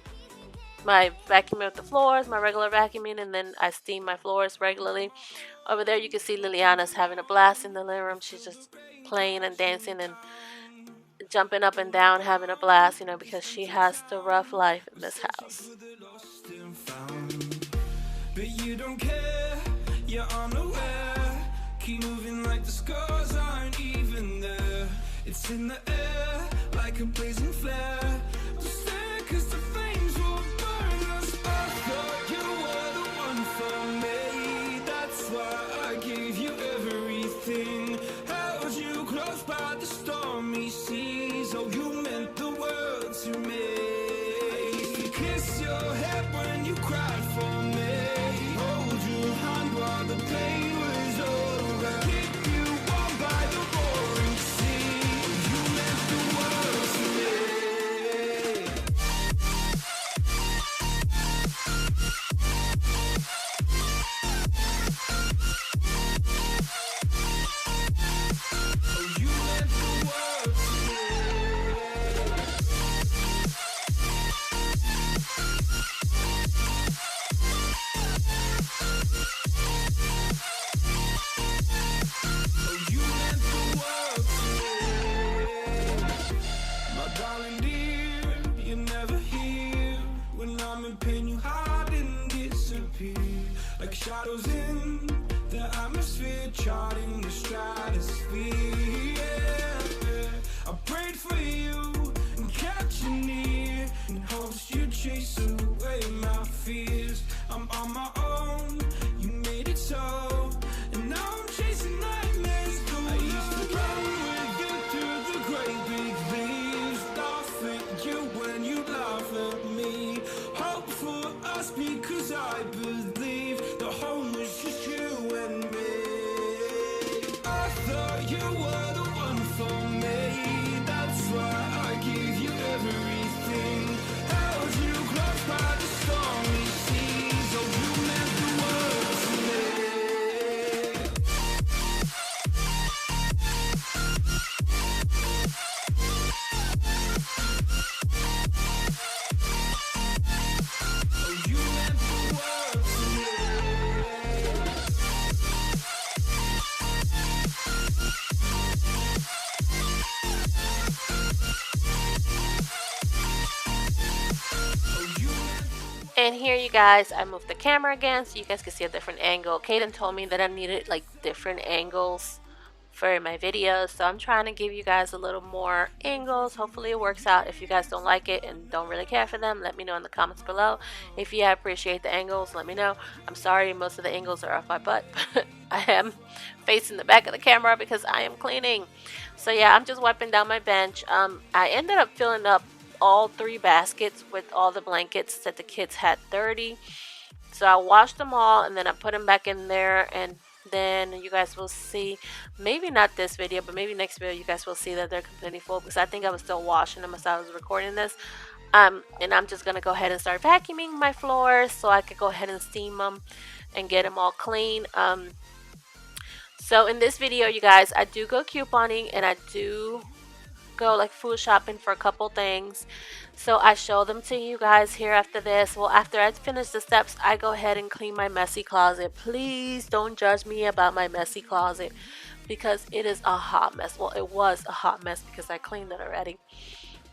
Speaker 1: my vacuuming of the floors, my regular vacuuming, and then I steam my floors regularly. Over there you can see Liliana's having a blast in the living room. She's just playing and dancing and jumping up and down, having a blast, you know, because she has the rough life in this house.
Speaker 4: But you don't care, you're unaware. Keep moving like the scars aren't even there. It's in the air like a blazing flare. Just stare, 'cause the flames will burn us. I thought you were the one for me. That's why I gave you everything. Held you close by the stormy seas. Oh, you meant the world to me. I used to kiss your head when you cried for me. Hold your hand while the pain was over. Keep you warm by the roaring sea. You meant the world to me. Oh, you meant the world to me. Oh, you meant the world to me. My darling dear, you're never here. When I'm in pain, you hide and disappear. Like shadows in the atmosphere, charting the stratosphere. Yeah. I prayed for you and kept you near, in hopes you'd chase away my fears. I'm on my own, you made it so, and now I'm chasing nightmares. I used to run with you through the great big leaves, laugh at you when you laugh at me. Hope for us because I believe the home was
Speaker 1: And here, you guys, I moved the camera again so you guys can see a different angle. Kaden told me that I needed like different angles for my videos, so I'm trying to give you guys a little more angles. Hopefully it works out. If you guys don't like it and don't really care for them, let me know in the comments below. If you appreciate the angles, let me know. I'm sorry most of the angles are off my butt, but I am facing the back of the camera because I am cleaning. So yeah, I'm just wiping down my bench. I ended up filling up all 3 baskets with all the blankets that the kids had dirty. So I washed them all and then I put them back in there, and then you guys will see, maybe not this video, but maybe next video, you guys will see that they're completely full because I think I was still washing them as I was recording this. And I'm just gonna go ahead and start vacuuming my floors so I could go ahead and steam them and get them all clean. So in this video, you guys, I do go couponing and I do go like food shopping for a couple things, so I show them to you guys here after this. Well, after I finish the steps, I go ahead and clean my messy closet. Please don't judge me about my messy closet because it is a hot mess. Well, it was a hot mess because I cleaned it already,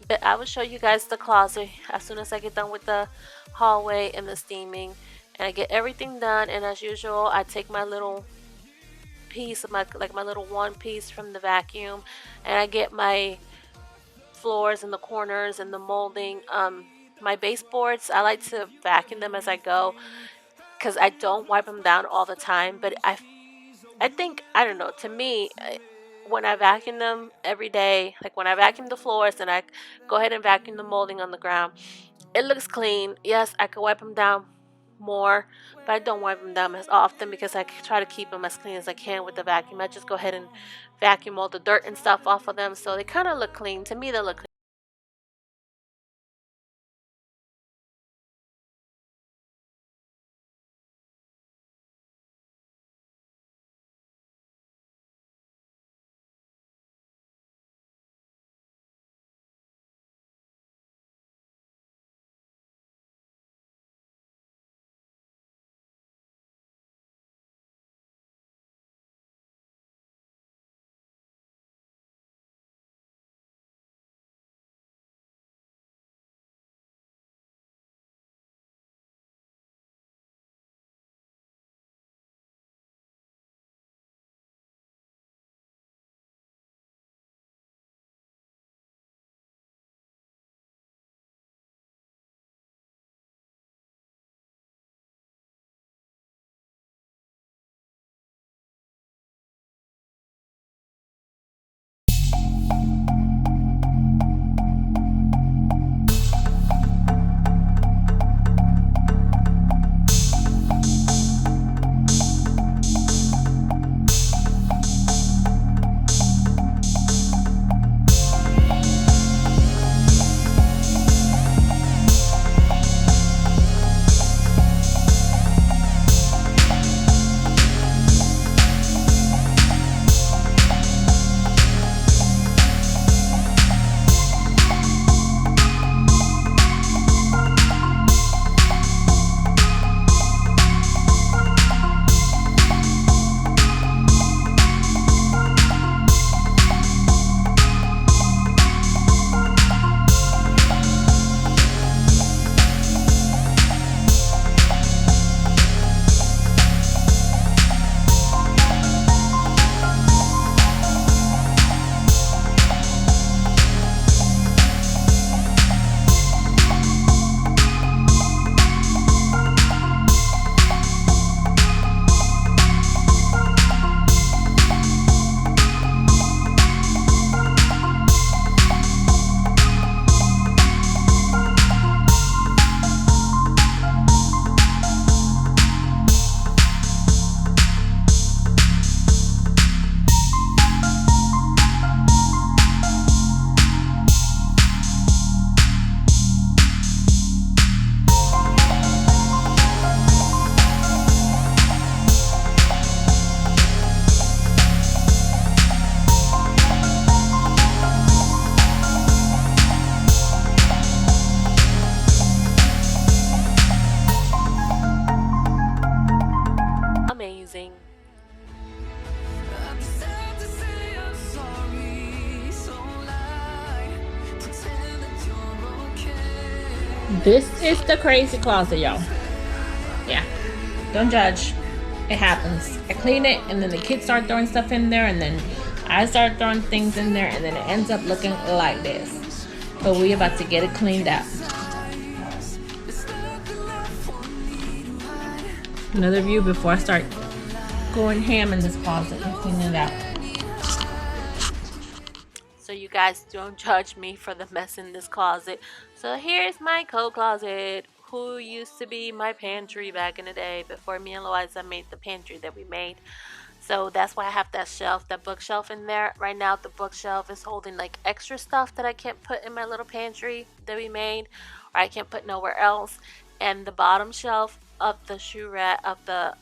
Speaker 1: but I will show you guys the closet as soon as I get done with the hallway and the steaming and I get everything done. And as usual, I take my little piece of my little one piece from the vacuum and I get my floors and the corners and the molding. My baseboards, I like to vacuum them as I go because I don't wipe them down all the time, but I think, I don't know, to me, when I vacuum them every day, like when I vacuum the floors and I go ahead and vacuum the molding on the ground, it looks clean. Yes, I could wipe them down more, but I don't wipe them down as often because I try to keep them as clean as I can with the vacuum. I just go ahead and vacuum all the dirt and stuff off of them so they kind of look clean. To me, they look clean.
Speaker 3: This is the crazy closet, y'all. Yeah, don't judge. It happens. I clean it, and then the kids start throwing stuff in there, and then I start throwing things in there, and then it ends up looking like this. But we about to get it cleaned out. Another view before I start going ham in this closet and cleaning it out.
Speaker 1: So you guys don't judge me for the mess in this closet. So here's my coat closet, who used to be my pantry back in the day before me and Loiza made the pantry that we made. So that's why I have that shelf, that bookshelf in there. Right now the bookshelf is holding like extra stuff that I can't put in my little pantry that we made, or I can't put nowhere else. And the bottom shelf of the shoe rack, of the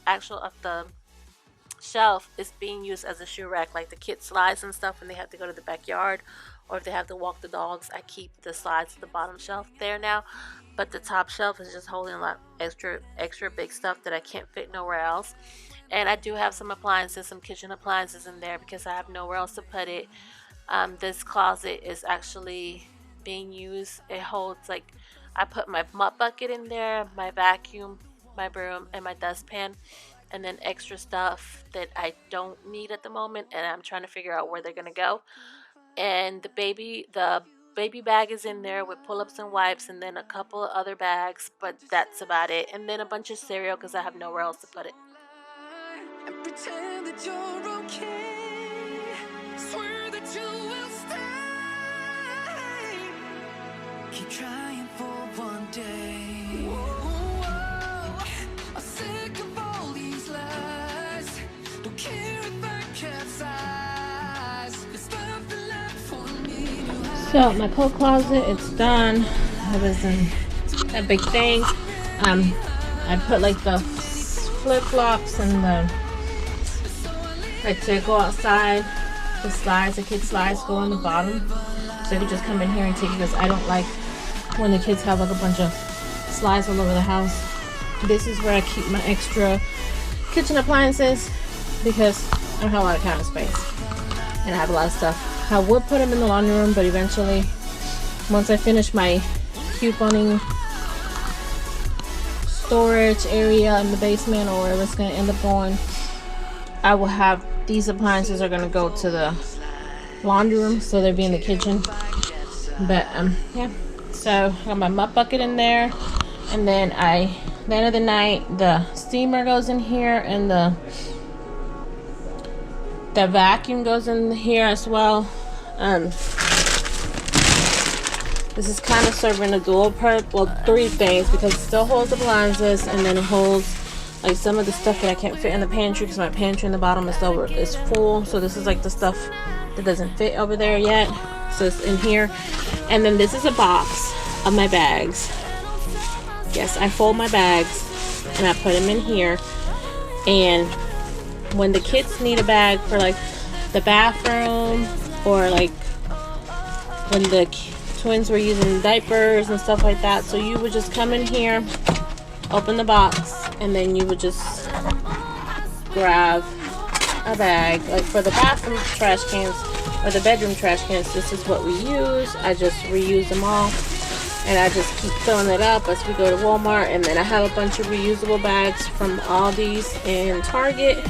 Speaker 1: shelf, is being used as a shoe rack, like the kids slides and stuff when they have to go to the backyard, or if they have to walk the dogs. I keep the slides at the bottom shelf there now, but the top shelf is just holding a lot extra big stuff that I can't fit nowhere else. And I do have some appliances, some kitchen appliances in there because I have nowhere else to put it. This closet is actually being used. It holds, like, I put my mop bucket in there, my vacuum, my broom, and my dustpan, and then extra stuff that I don't need at the moment, and I'm trying to figure out where they're gonna go. And the baby bag is in there with pull-ups and wipes, and then a couple of other bags, but that's about it. And then a bunch of cereal because I have nowhere else to put it.
Speaker 4: And pretend that you're okay. Swear that you will stay. Keep trying for one day. Whoa, I'm sick of all these lies. Don't care if I capsize. There's nothing left for me to hide.
Speaker 3: So my coat closet, it's done. It wasn't that big thing. I put like the flip-flops and the, like, to go outside, the slides, the kids slides go on the bottom, so you can just come in here and take it, because I don't like when the kids have like a bunch of slides all over the house. This is where I keep my extra kitchen appliances because I don't have a lot of counter space and I have a lot of stuff. I would put them in the laundry room, but eventually, once I finish my couponing storage area in the basement or wherever it's going to end up going, I will have these appliances are going to go to the laundry room, so they'll be in the kitchen. But yeah, so I got my mop bucket in there, and then the end of the night the steamer goes in here, and the vacuum goes in here as well. This is kind of serving a dual purpose, well, three things, because it still holds appliances, and then it holds like some of the stuff that I can't fit in the pantry because my pantry in the bottom is full. So this is like the stuff that doesn't fit over there yet, so it's in here. And then this is a box of my bags. Yes, I fold my bags and I put them in here, and when the kids need a bag for like the bathroom, or like when the twins were using diapers and stuff like that, so you would just come in here, open the box, and then you would just grab a bag. Like for the bathroom trash cans or the bedroom trash cans, this is what we use. I just reuse them all, and I just keep filling it up as we go to Walmart. And then I have a bunch of reusable bags from Aldi's and Target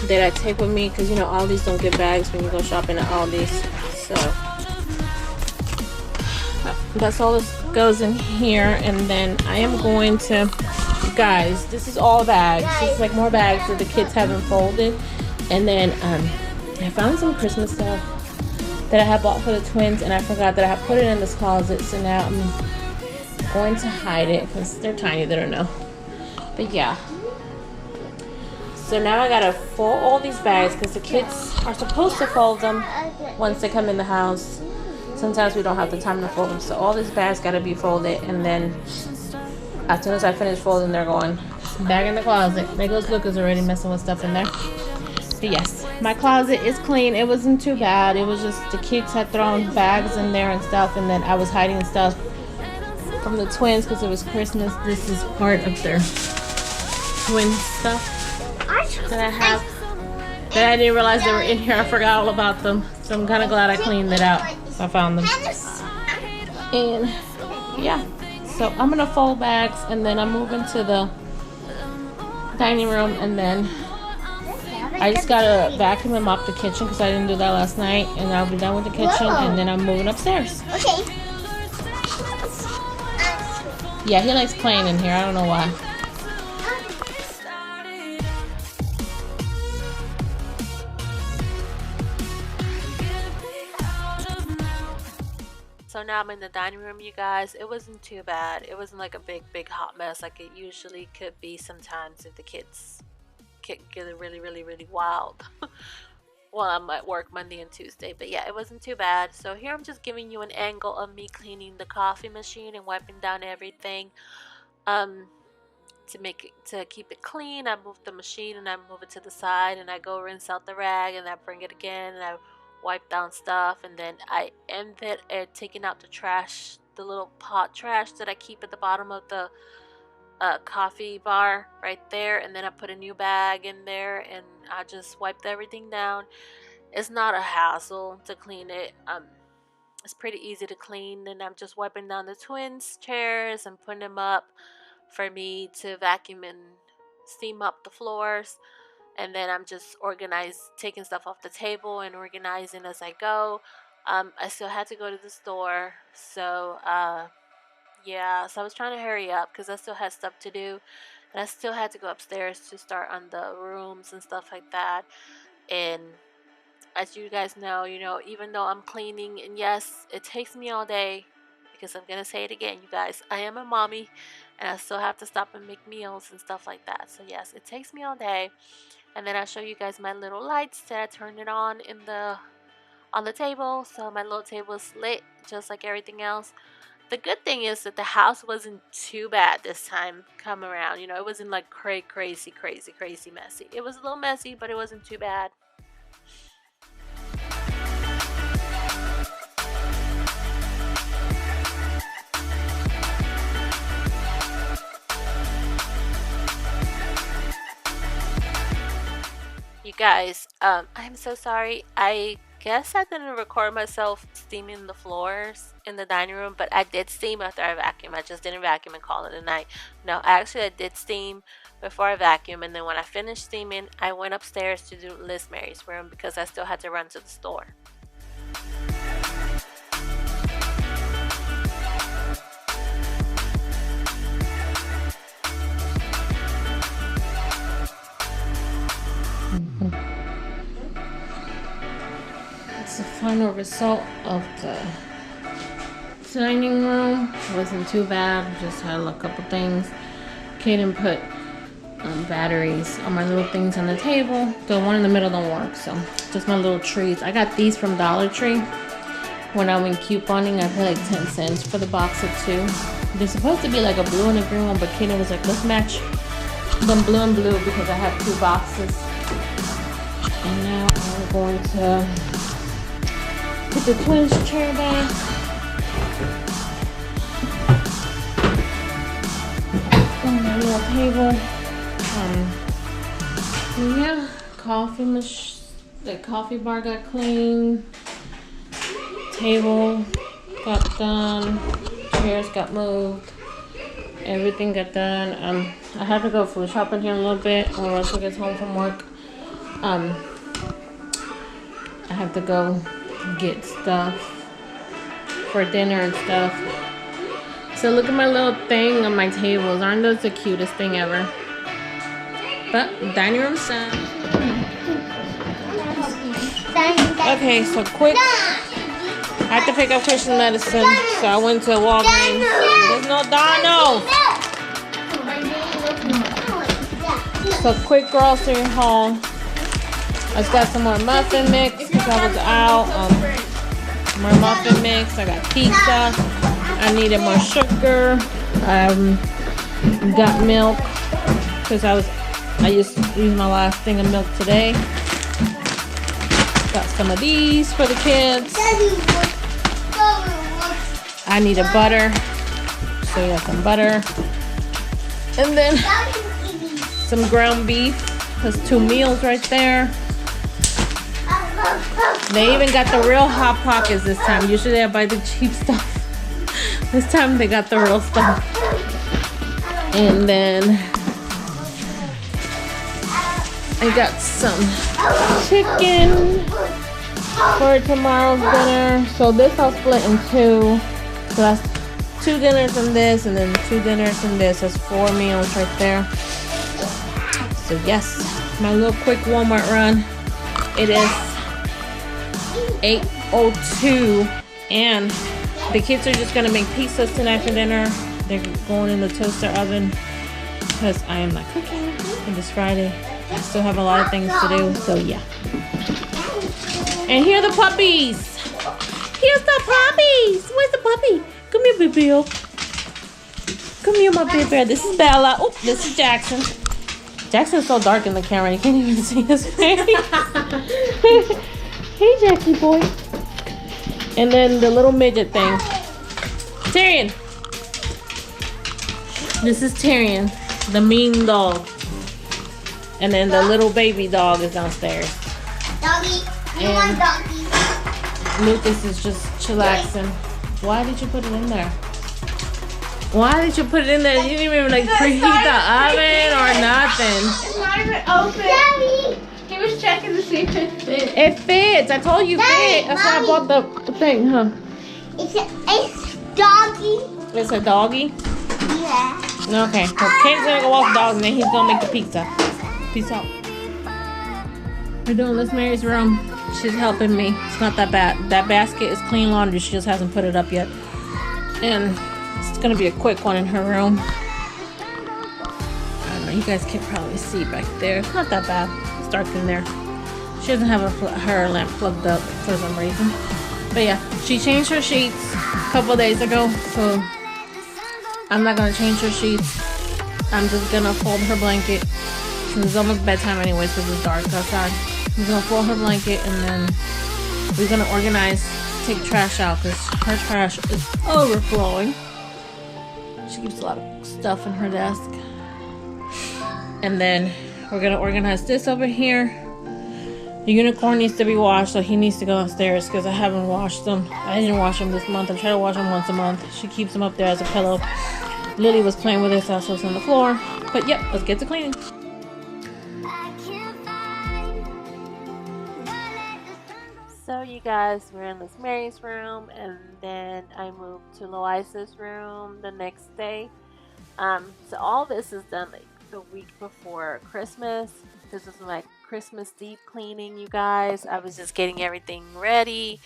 Speaker 3: that I take with me, because you know Aldi's don't get bags when you go shopping at Aldi's. So that's all this goes in here. And then I am going to, guys, this is all bags. This is like more bags that the kids haven't folded. And then I found some Christmas stuff that I had bought for the twins, and I forgot that I had put it in this closet, so now I'm going to hide it because they're tiny, they don't know. But yeah, so now I gotta fold all these bags because the kids are supposed to fold them once they come in the house. Sometimes we don't have the time to fold them, so all these bags gotta be folded, and then as soon as I finish folding, they're going back in the closet. There goes Lucas already messing with stuff in there. But yes, my closet is clean. It wasn't too bad. It was just the kids had thrown bags in there and stuff, and then I was hiding stuff from the twins because it was Christmas. This is part of their twin stuff that I have that I didn't realize they were in here. I forgot all about them, so I'm kind of glad I cleaned it out. So I found them. And yeah. So I'm gonna fold bags and then I'm moving to the dining room, and then I just gotta vacuum and mop the kitchen because I didn't do that last night, and I'll be done with the kitchen. And then I'm moving upstairs.
Speaker 6: Okay.
Speaker 3: Yeah, he likes playing in here. I don't know why.
Speaker 1: So now I'm in the dining room, you guys. It wasn't too bad. It wasn't like a big hot mess like it usually could be sometimes if the kids get really wild. Well, I'm at work Monday and Tuesday, but yeah, it wasn't too bad. So here I'm just giving you an angle of me cleaning the coffee machine and wiping down everything. To keep it clean, I move the machine and I move it to the side, and I go rinse out the rag, and I bring it again, and I wipe down stuff, and then I end it at taking out the trash, the little pot trash that I keep at the bottom of the coffee bar right there, and then I put a new bag in there, and I just wiped everything down. It's not a hassle to clean it. It's pretty easy to clean, and I'm just wiping down the twins' chairs and putting them up for me to vacuum and steam up the floors. And then I'm just taking stuff off the table and organizing as I go. I still had to go to the store, so yeah, so I was trying to hurry up because I still had stuff to do, and I still had to go upstairs to start on the rooms and stuff like that. And as you guys know, even though I'm cleaning, and yes, it takes me all day, because I'm gonna say it again, you guys, I am a mommy, and I still have to stop and make meals and stuff like that. So yes, it takes me all day. And then I'll show you guys my little lights that I turned it on the table. So my little table is lit just like everything else. The good thing is that the house wasn't too bad this time come around. It wasn't like crazy messy. It was a little messy, but it wasn't too bad. You guys, I'm so sorry. I guess I didn't record myself steaming the floors in the dining room, but I did steam after I vacuumed. I just didn't vacuum and call it a night. No, actually I did steam before I vacuumed, and then when I finished steaming, I went upstairs to do Liz Mary's room because I still had to run to the store.
Speaker 3: It's the final result of the dining room. It wasn't too bad. Just had a couple things. Kaden put batteries on my little things on the table. The one in the middle don't work, so just my little trees. I got these from Dollar Tree. When I went couponing, I paid like 10 cents for the box of 2. They're supposed to be like a blue and a green one, but Kaden was like, let's match them blue and blue because I have 2 boxes. And now I'm going to put the twins chair back. On my little table. Yeah, the coffee bar got clean. Table got done. Chairs got moved. Everything got done. I have to go food shopping here in a little bit when Russell gets home from work. I have to go get stuff for dinner and stuff. So look at my little thing on my tables. Aren't those the cutest thing ever? But dining room set. Okay, so quick. I had to pick up Christian medicine, so I went to Walgreens. There's no Dono. So quick grocery haul. I just got some more muffin mix because I was out. More muffin mix. I got pizza. I needed more sugar. Got milk because I used to use my last thing of milk today. Got some of these for the kids. I needed butter, so we got some butter. And then some ground beef. There's 2 meals right there. They even got the real Hot Pockets this time. Usually I buy the cheap stuff. This time they got the real stuff. And then I got some chicken for tomorrow's dinner. So this I'll split in two. So that's 2 dinners in this, and then 2 dinners in this. That's 4 meals right there. So yes, my little quick Walmart run. It is 8:02, and the kids are just gonna make pizzas tonight for dinner. They're going in the toaster oven because I am not cooking. It is Friday. I still have a lot of things to do, so yeah. And here are the puppies. Here's the puppies. Where's the puppy? Come here, baby. Come here, my baby bear. This is Bella. Oh, this is Jackson. Jackson's so dark in the camera, you can't even see his face. Hey, Jackie boy. And then the little midget thing. Tyrion. This is Tyrion, the mean dog. And then the little baby dog is downstairs.
Speaker 6: Doggy. You want doggy.
Speaker 3: Lucas is just chillaxing. Why did you put it in there? Why did you put it in there? You didn't even like preheat the oven or nothing.
Speaker 6: It's not even open. Daddy.
Speaker 5: He was checking to see if it fit.
Speaker 3: It fits. I told you
Speaker 6: Daddy,
Speaker 3: fit. That's why I bought the thing, huh?
Speaker 6: It's doggy.
Speaker 3: It's a doggy?
Speaker 6: Yeah.
Speaker 3: Okay. Well, Kane's gonna go walk the dogs and then he's gonna make the pizza. Peace out. We're doing Liz Mary's room. She's helping me. It's not that bad. That basket is clean laundry. She just hasn't put it up yet. And it's gonna be a quick one in her room. I don't know. You guys can probably see back there. It's not that bad. It's dark in there. She doesn't have her lamp plugged up for some reason. But yeah, she changed her sheets a couple days ago. So I'm not gonna change her sheets. I'm just gonna fold her blanket. Since it's almost bedtime anyways because it's dark outside. I'm gonna fold her blanket and then we're gonna organize, take trash out because her trash is overflowing. She keeps a lot of stuff in her desk. And then we're gonna organize this over here. The unicorn needs to be washed, so he needs to go downstairs because I haven't washed them. I didn't wash them this month. I try to wash them once a month. She keeps them up there as a pillow. Lily was playing with it, so it's on the floor. But yep, let's get to cleaning.
Speaker 1: So you guys, we're in Liz Mary's room, and then I moved to Loisa's room the next day. So all this is done like the week before Christmas. This is my Christmas deep cleaning, you guys. I was just getting everything ready,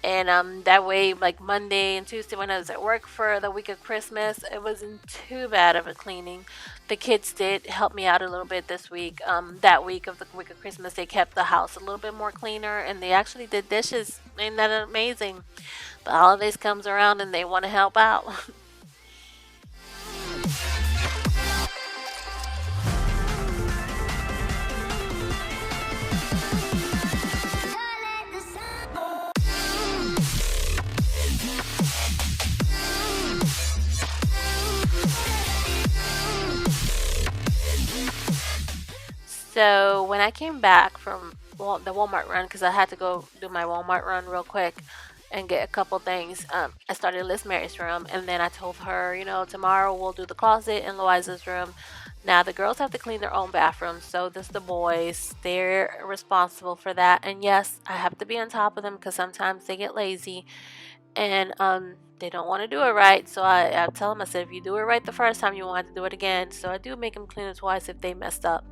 Speaker 1: and that way, like Monday and Tuesday when I was at work for the week of Christmas, it wasn't too bad of a cleaning. The kids did help me out a little bit this week. That week of the week of Christmas, they kept the house a little bit more cleaner, and they actually did dishes. Ain't that amazing? The holidays comes around and they want to help out. So when I came back from the Walmart run, because I had to go do my Walmart run real quick and get a couple things, I started Liz Mary's room, and then I told her, tomorrow we'll do the closet in Loisa's room. Now the girls have to clean their own bathrooms, so this the boys. They're responsible for that, and yes, I have to be on top of them because sometimes they get lazy and they don't want to do it right. So I tell them, I said, if you do it right the first time, you want to do it again. So I do make them clean it twice if they messed up.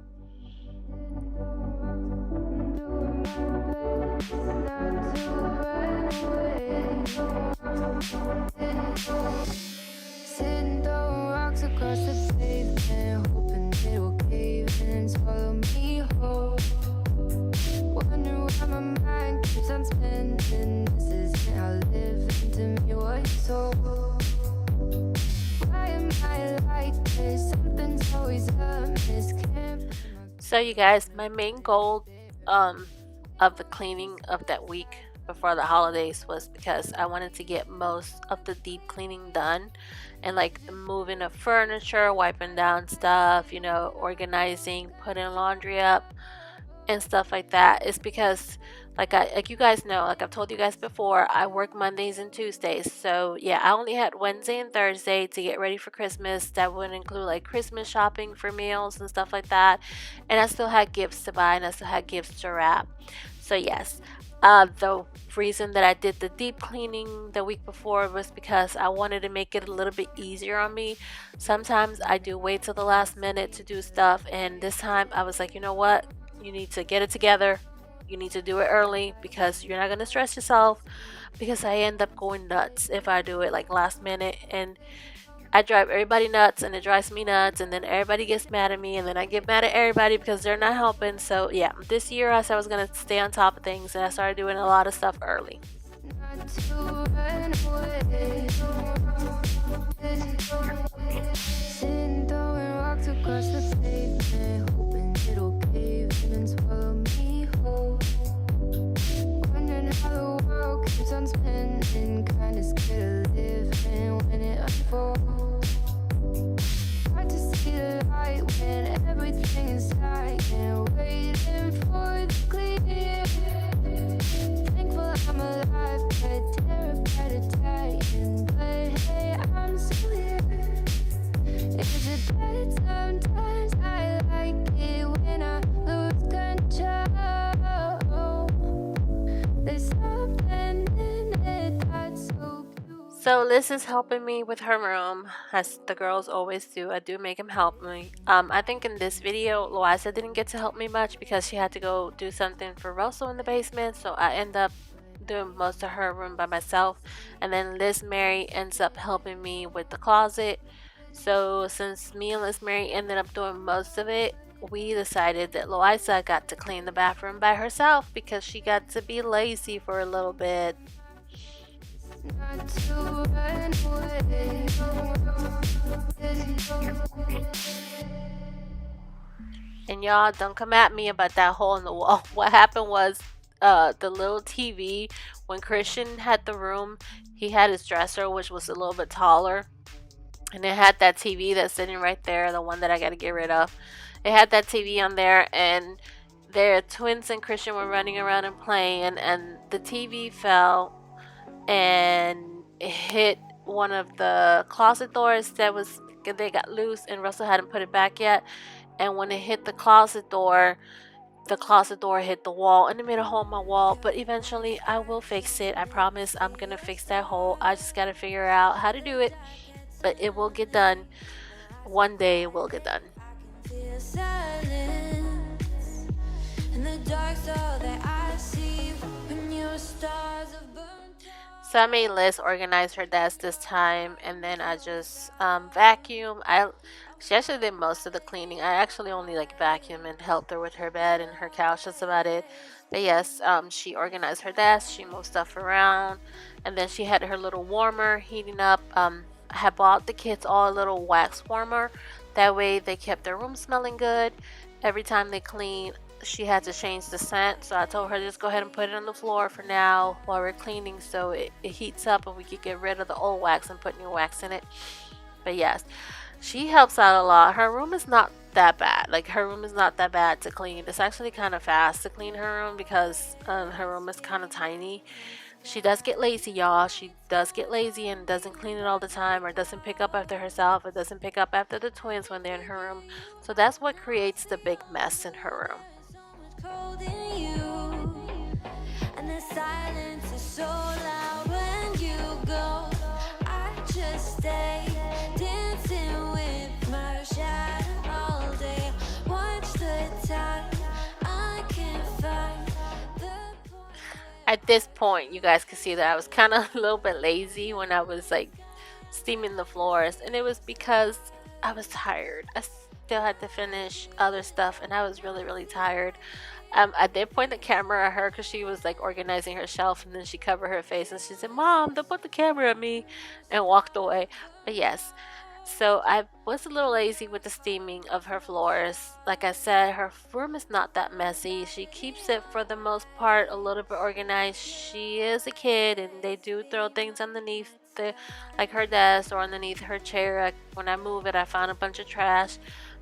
Speaker 2: Sitting throwing rocks across the pavement, hoping it will cave in and swallow me whole. Wondering why my mind keeps on spinning. This isn't how living to me was sold. Why am I like this? Something's always amiss.
Speaker 1: So you guys, my main goal of the cleaning of that week before the holidays was because I wanted to get most of the deep cleaning done, and like the moving of furniture, wiping down stuff, organizing, putting laundry up and stuff like that. Is because Like you guys know, like I've told you guys before, I work Mondays and Tuesdays. So yeah, I only had Wednesday and Thursday to get ready for Christmas. That would include like Christmas shopping for meals and stuff like that. And I still had gifts to buy and I still had gifts to wrap. So yes, the reason that I did the deep cleaning the week before was because I wanted to make it a little bit easier on me. Sometimes I do wait till the last minute to do stuff, and this time I was like, you know what? You need to get it together. You need to do it early because you're not going to stress yourself, because I end up going nuts if I do it like last minute, and I drive everybody nuts and it drives me nuts, and then everybody gets mad at me, and then I get mad at everybody because they're not helping. So yeah, this year I said I was going to stay on top of things, and I started doing a lot of stuff early.
Speaker 2: Not to run away. Sitting throwing rocks across the pavement, hoping it'll cave in and swallow me whole. Wondering how the world keeps on spinning, kinda scared of living when it unfolds. Hard to see the light when everything is dying, waiting for the clear. Thankful I'm alive, but terrified of dying. But hey, I'm still here. Is it bad sometimes? I like it when I lose control. There's something in it that's so beautiful.
Speaker 1: So Liz is helping me with her room, as the girls always do. I do make them help me. I think in this video, Loiza didn't get to help me much because she had to go do something for Russell in the basement. So I end up doing most of her room by myself. And then Liz Mary ends up helping me with the closet. So since me and Liz Mary ended up doing most of it, we decided that Loiza got to clean the bathroom by herself because she got to be lazy for a little bit.
Speaker 2: Not to run away.
Speaker 1: And y'all, don't come at me about that hole in the wall. What happened was, the little TV, when Christian had the room, he had his dresser, which was a little bit taller. And it had that TV that's sitting right there, the one that I got to get rid of. It had that TV on there, and their twins and Christian were running around and playing, and the TV fell and it hit one of the closet doors they got loose, and Russell hadn't put it back yet. And when it hit the closet door hit the wall, and it made a hole in my wall. But eventually I will fix it. I promise I'm gonna fix that hole. I just gotta figure out how to do it, but it will get done. One day it will get done.
Speaker 2: Feel silence in the dark's all that I see when your stars have burned out.
Speaker 1: So I made Liz organize her desk this time, and then I just vacuum. She actually did most of the cleaning. I actually only like vacuum and helped her with her bed and her couch. That's about it. But yes, she organized her desk. She moved stuff around, and then she had her little warmer heating up. I had bought the kids all a little wax warmer. That way they kept their room smelling good. Every time they clean, she had to change the scent. So I told her just go ahead and put it on the floor for now while we're cleaning, so it heats up and we could get rid of the old wax and put new wax in it. But yes, she helps out a lot. Her room is not that bad. Like, her room is not that bad to clean. It's actually kind of fast to clean her room because her room is kind of tiny. She does get lazy, y'all. She does get lazy and doesn't clean it all the time, or doesn't pick up after herself, or doesn't pick up after the twins when they're in her room. So that's what creates the big mess in her room.
Speaker 2: So much cold in you, and the silence is so loud when you go. I just stay dancing with my shadow all day. Watch the time, I can't find the point.
Speaker 1: At this point, you guys can see that I was kind of a little bit lazy when I was like steaming the floors, and it was because I was tired. I still had to finish other stuff, and I was really, really tired. I did point the camera at her because she was like organizing her shelf, and then she covered her face and she said, "Mom, don't put the camera at me," and walked away. But yes, so I was a little lazy with the steaming of her floors. Like I said, her room is not that messy. She keeps it, for the most part, a little bit organized. She is a kid, and they do throw things underneath like her desk or underneath her chair. When I move it, I found a bunch of trash,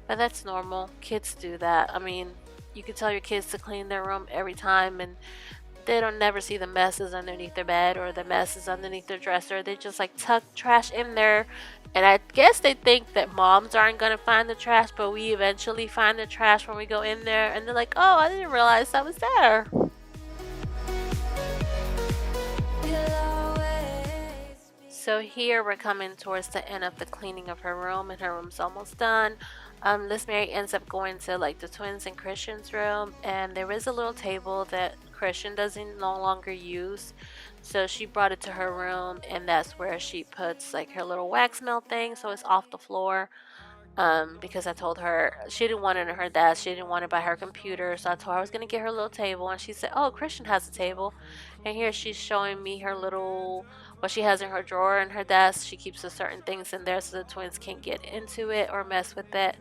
Speaker 1: but that's normal. Kids do that. I mean, you can tell your kids to clean their room every time, and they don't never see the messes underneath their bed or the messes underneath their dresser. They just like tuck trash in there. And I guess they think that moms aren't going to find the trash, but we eventually find the trash when we go in there. And they're like, oh, I didn't realize that was there. So here we're coming towards the end of the cleaning of her room, and her room's almost done. Liz Mary ends up going to like the twins and Christian's room, and there is a little table that Christian doesn't no longer use. So she brought it to her room, and that's where she puts like her little wax melt thing, so it's off the floor. Because I told her she didn't want it in her desk, she didn't want it by her computer, so I told her I was gonna get her little table, and she said, oh, Christian has a table. And here she's showing me her little, what she has in her drawer in her desk. She keeps certain things in there so the twins can't get into it or mess with it.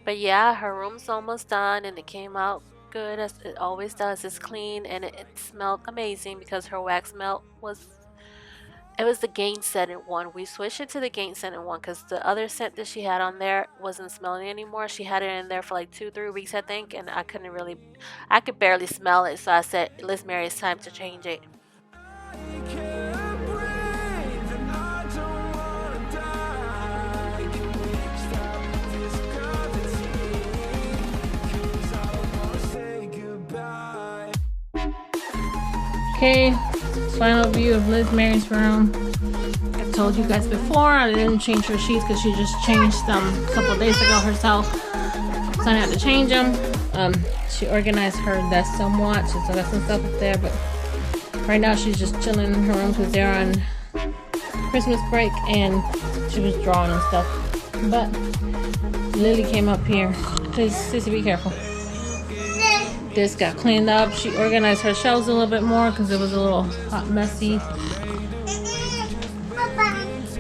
Speaker 1: But yeah, her room's almost done, and it came out good as it always does. It's clean, and it smelled amazing because her wax melt was the gain scented one. We switched it to the gain scented one because the other scent that she had on there wasn't smelling anymore. She had it in there for like 2-3 weeks, I think, and I could barely smell it. So I said, Liz Mary, it's time to change it.
Speaker 3: Okay, final view of Liz Mary's room. I told you guys before I didn't change her sheets because she just changed them a couple of days ago herself, so I had to change them. She organized her desk somewhat. She's got some stuff up there, but right now she's just chilling in her room because they're on Christmas break and she was drawing and stuff. But Lily came up here. Please, Sissy, be careful. This got cleaned up. She organized her shelves a little bit more because it was a little hot, messy.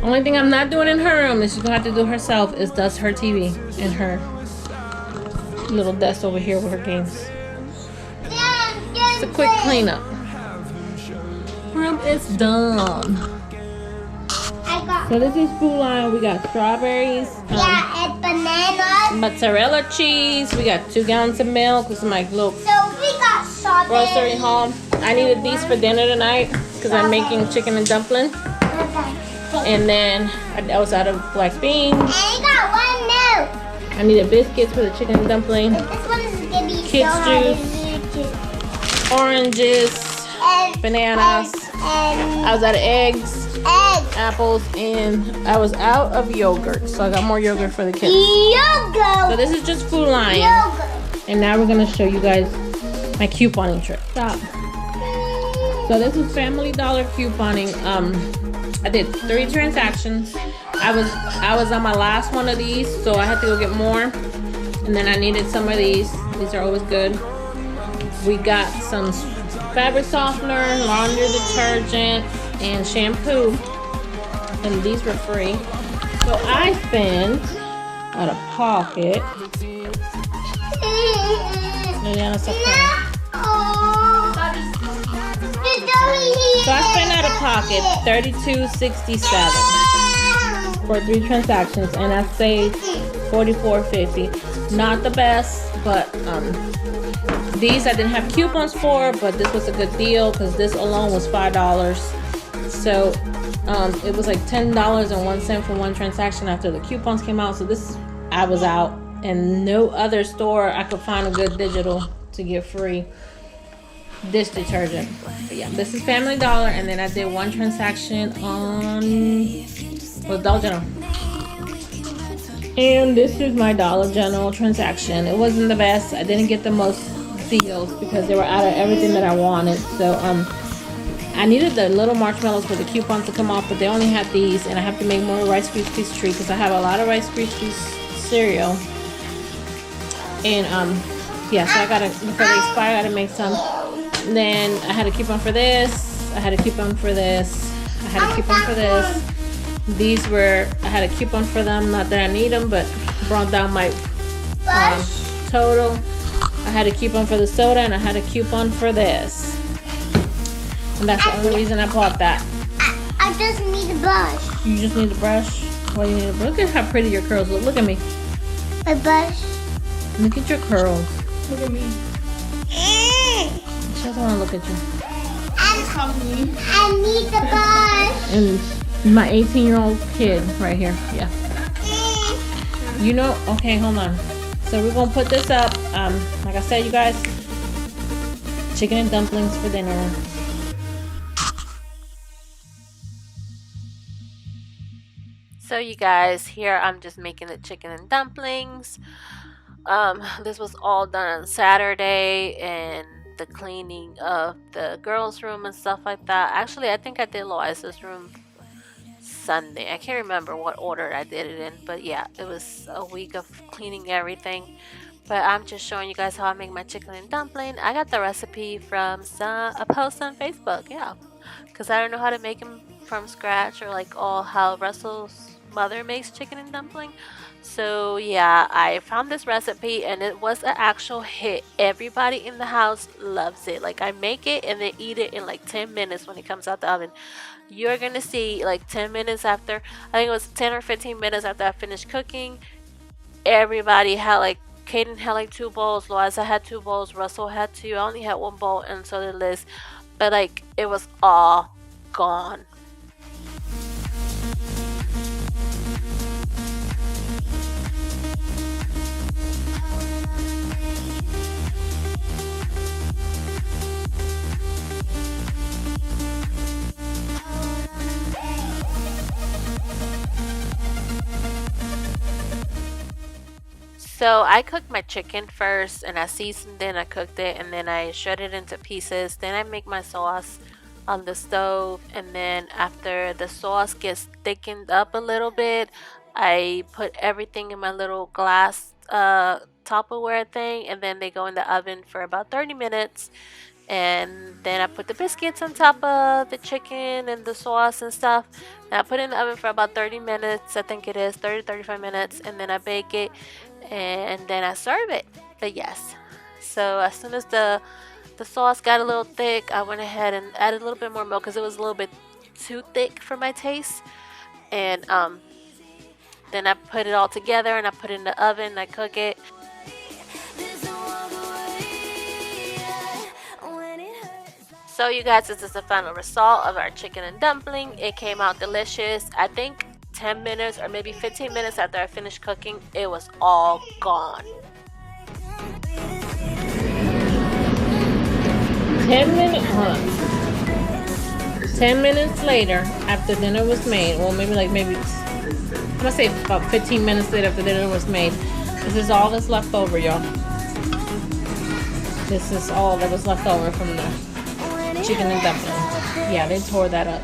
Speaker 3: Only thing I'm not doing in her room that she's gonna have to do herself is dust her TV and her little desk over here with her games. It's a quick cleanup. Room is done. So this is Food Lion. We got strawberries.
Speaker 6: And bananas.
Speaker 3: Mozzarella cheese. We got 2 gallons of milk. This is my little
Speaker 6: So we got strawberries.
Speaker 3: grocery haul. I needed these for dinner tonight because I'm making chicken and dumpling. And then I was out of black beans.
Speaker 6: And you got one new.
Speaker 3: I needed biscuits for the chicken and dumpling.
Speaker 6: This one is gonna be
Speaker 3: Kids
Speaker 6: so
Speaker 3: juice.
Speaker 6: hard.
Speaker 3: Oranges.
Speaker 6: And
Speaker 3: Bananas.
Speaker 6: And
Speaker 3: I was out of eggs,
Speaker 6: eggs.
Speaker 3: apples, and I was out of yogurt. So I got more yogurt for the kids.
Speaker 6: Yogurt.
Speaker 3: So this is just Food Lion.
Speaker 6: Yogurt.
Speaker 3: And now we're gonna show you guys my couponing trip. Stop. So this is Family Dollar couponing. I did 3 transactions. I was on my last one of these, so I had to go get more. And then I needed some of these. These are always good. We got some fabric softener, laundry detergent, and shampoo. And these were free. So I spent out of pocket. Liliana, stop crying. So I spent out of pocket $32.67 for 3 transactions, and I saved $44.50. Not the best, but these I didn't have coupons for, but this was a good deal because this alone was $5. So it was like $10.01 for 1 transaction after the coupons came out. So this, I was out, and no other store I could find a good digital to get free dish detergent. But yeah, this is Family Dollar, and then I did 1 transaction on Dollar General. And this is my Dollar General transaction. It wasn't the best. I didn't get the most deals because they were out of everything that I wanted. So I needed the little marshmallows for the coupon to come off, but they only had these, and I have to make more Rice Krispies treat because I have a lot of Rice Krispies cereal. And yeah, so I gotta, before they expire, I gotta make some. And then I had a coupon for this. I had a coupon for this. I had a coupon for this. These were, I had a coupon for them. Not that I need them, but brought down my total. I had a coupon for the soda, and I had a coupon for this. And that's the only reason I bought that.
Speaker 6: I just need a brush.
Speaker 3: You just need a brush? Why do you need a brush? Look at how pretty your curls look. Look at me.
Speaker 6: A brush.
Speaker 3: Look at your curls. Look at me. Show doesn't want to look at you.
Speaker 6: I need the brush.
Speaker 3: And my 18-year-old kid right here. Yeah. You know, okay, hold on. So we're gonna put this up. Like I said, you guys, chicken and dumplings for dinner.
Speaker 1: So you guys, here I'm just making the chicken and dumplings. This was all done on Saturday, and the cleaning of the girls' room and stuff like that. Actually, I think I did Loisa's room Sunday. I can't remember what order I did it in, but yeah, it was a week of cleaning everything. But I'm just showing you guys how I make my chicken and dumpling. I got the recipe from a post on Facebook, yeah, because I don't know how to make them from scratch, or like all how Russell's mother makes chicken and dumpling. So yeah, I found this recipe and it was an actual hit. Everybody in the house loves it. Like, I make it and they eat it in like 10 minutes when it comes out the oven. You're gonna see, like 10 minutes after, I think it was 10 or 15 minutes after I finished cooking, everybody had like, Kaden had like 2 bowls, Loisa had 2 bowls, Russell had 2, I only had 1 bowl, and so did Liz. But like, it was all gone. So I cooked my chicken first, and I seasoned it, I cooked it, and then I shredded it into pieces. Then I make my sauce on the stove, and then after the sauce gets thickened up a little bit, I put everything in my little glass Tupperware thing, and then they go in the oven for about 30 minutes. And then I put the biscuits on top of the chicken and the sauce and stuff. And I put it in the oven for about 30 minutes, I think it is 30-35 minutes, and then I bake it, and then I serve it. But yes, so as soon as the sauce got a little thick, I went ahead and added a little bit more milk because it was a little bit too thick for my taste. And then I put it all together and I put it in the oven and I cook it. So you guys, this is the final result of our chicken and dumpling. It came out delicious. I think 10 minutes or maybe 15 minutes after I finished cooking, it was all gone.
Speaker 3: 10 minutes, hold on. 10 minutes later, after dinner was made, well, maybe I'm gonna say about 15 minutes later after dinner was made, this is all that's left over, y'all. This is all that was left over from the chicken and dumplings. Yeah, they tore that up.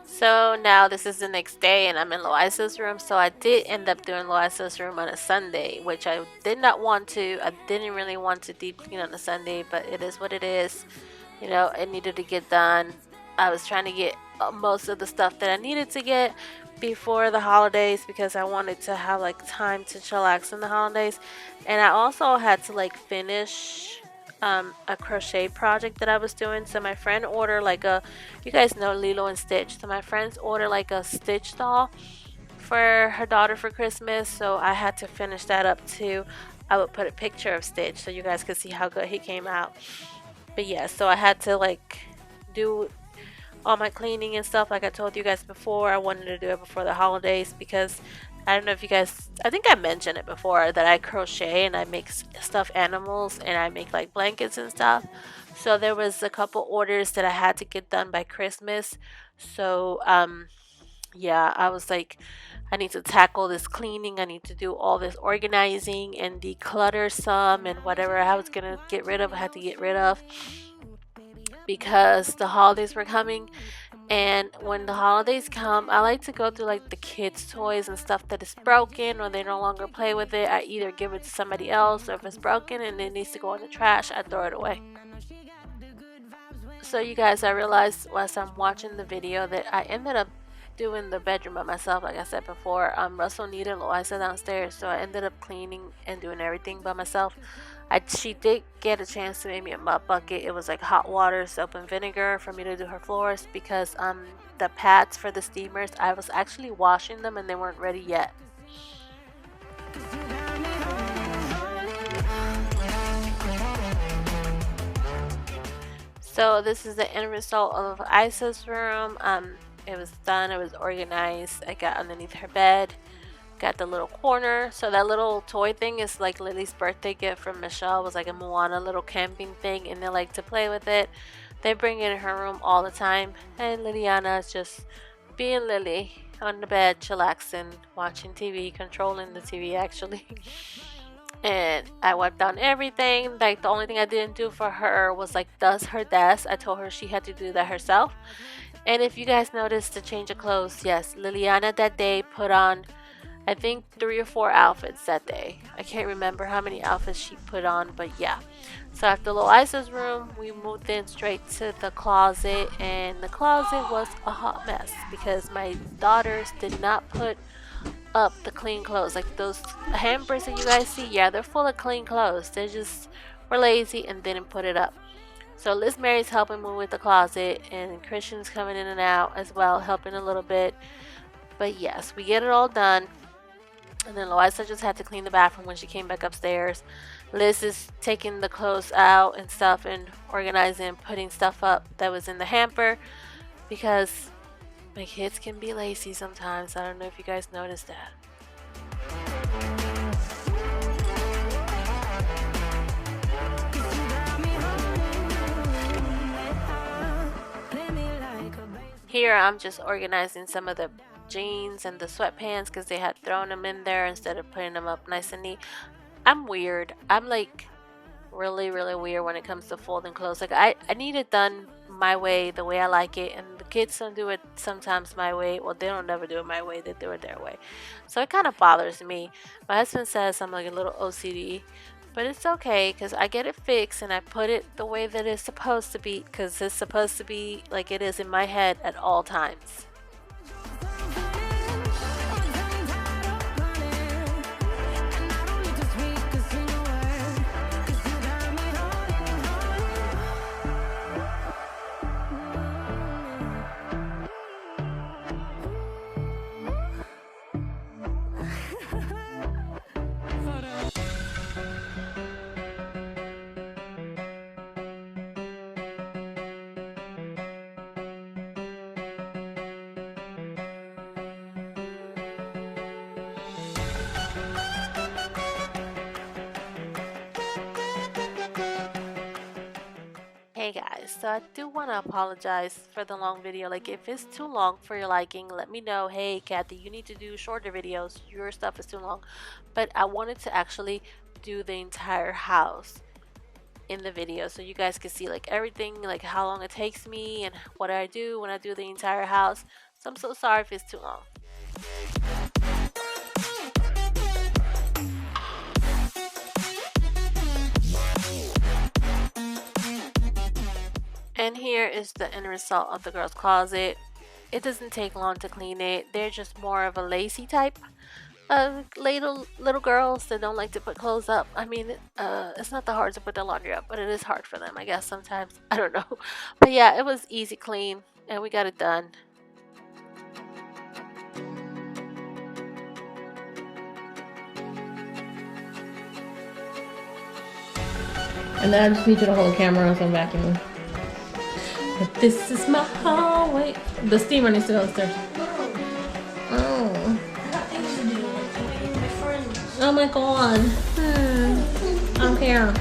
Speaker 1: So now this is the next day and I'm in Loisa's room. So I did end up doing Loisa's room on a Sunday, which I did not want to. I didn't really want to deep clean on a Sunday, but it is what it is. You know, it needed to get done. I was trying to get most of the stuff that I needed to get before the holidays because I wanted to have like time to chillax in the holidays. And I also had to like finish a crochet project that I was doing. So my friend ordered like you guys know Lilo and Stitch, so my friends ordered like a Stitch doll for her daughter for Christmas, so I had to finish that up too. I would put a picture of Stitch so you guys could see how good he came out. But yeah, so I had to like do all my cleaning and stuff like I told you guys before. I wanted to do it before the holidays because I don't know if you guys, I think I mentioned it before that I crochet and I make stuffed animals and I make like blankets and stuff. So there was a couple orders that I had to get done by Christmas. So yeah, I was like, I need to tackle this cleaning. I need to do all this organizing and declutter some, and whatever I was gonna get rid of, I had to get rid of because the holidays were coming. And when the holidays come, I like to go through like the kids' toys and stuff that is broken or they no longer play with it. I either give it to somebody else, or if it's broken and it needs to go in the trash, I throw it away. So you guys, I realized whilst I'm watching the video that I ended up doing the bedroom by myself. Like I said before, Russell needed Loisa downstairs, so I ended up cleaning and doing everything by myself. She did get a chance to make me a mop bucket. It was like hot water, soap, and vinegar for me to do her floors because the pads for the steamers, I was actually washing them and they weren't ready yet. So this is the end result of Isa's room. It was done. It was organized. I got underneath her bed. Got the little corner. So that little toy thing is like Lily's birthday gift from Michelle. It was like a Moana little camping thing, and they like to play with it. They bring it in her room all the time. And Liliana is just being Lily on the bed, chillaxing, watching TV, controlling the TV actually. And I wiped down everything. Like the only thing I didn't do for her was like dust her desk. I told her she had to do that herself. And if you guys noticed the change of clothes, yes, Liliana that day put on I think 3 or 4 outfits that day. I can't remember how many outfits she put on, but yeah. So after Little Isa's room, we moved in straight to the closet, and the closet was a hot mess because my daughters did not put up the clean clothes. Like those hampers that you guys see, yeah, they're full of clean clothes. They just were lazy and didn't put it up. So Liz Mary's helping move with the closet, and Christian's coming in and out as well, helping a little bit. But yes, we get it all done. And then Loisa just had to clean the bathroom when she came back upstairs. Liz is taking the clothes out and stuff and organizing and putting stuff up that was in the hamper because my kids can be lazy sometimes. I don't know if you guys noticed that. Here I'm just organizing some of the jeans and the sweatpants because they had thrown them in there instead of putting them up nice and neat. I'm weird. I'm like really weird when it comes to folding clothes. Like I need it done my way, the way I like it, and the kids don't do it sometimes my way. Well, they don't never do it my way, they do it their way. So it kind of bothers me. My husband says I'm like a little OCD, but it's okay because I get it fixed and I put it the way that it's supposed to be because it's supposed to be like it is in my head at all times. Hey guys, so I do want to apologize for the long video. Like if it's too long for your liking, let me know. Hey Kathy, you need to do shorter videos. Your stuff is too long. But I wanted to actually do the entire house in the video so you guys can see like everything, like how long it takes me and what I do when I do the entire house. So I'm so sorry if it's too long. And here is the end result of the girls' closet. It doesn't take long to clean it. They're just more of a lazy type of little girls that don't like to put clothes up. I mean, it's not that hard to put their laundry up, but it is hard for them, I guess, sometimes. I don't know. But yeah, it was easy clean, and we got it done.
Speaker 3: And then I just need you to hold the camera as I'm vacuuming. But this is my hallway. The steamer needs to go upstairs. Oh. Oh my god. I'm here.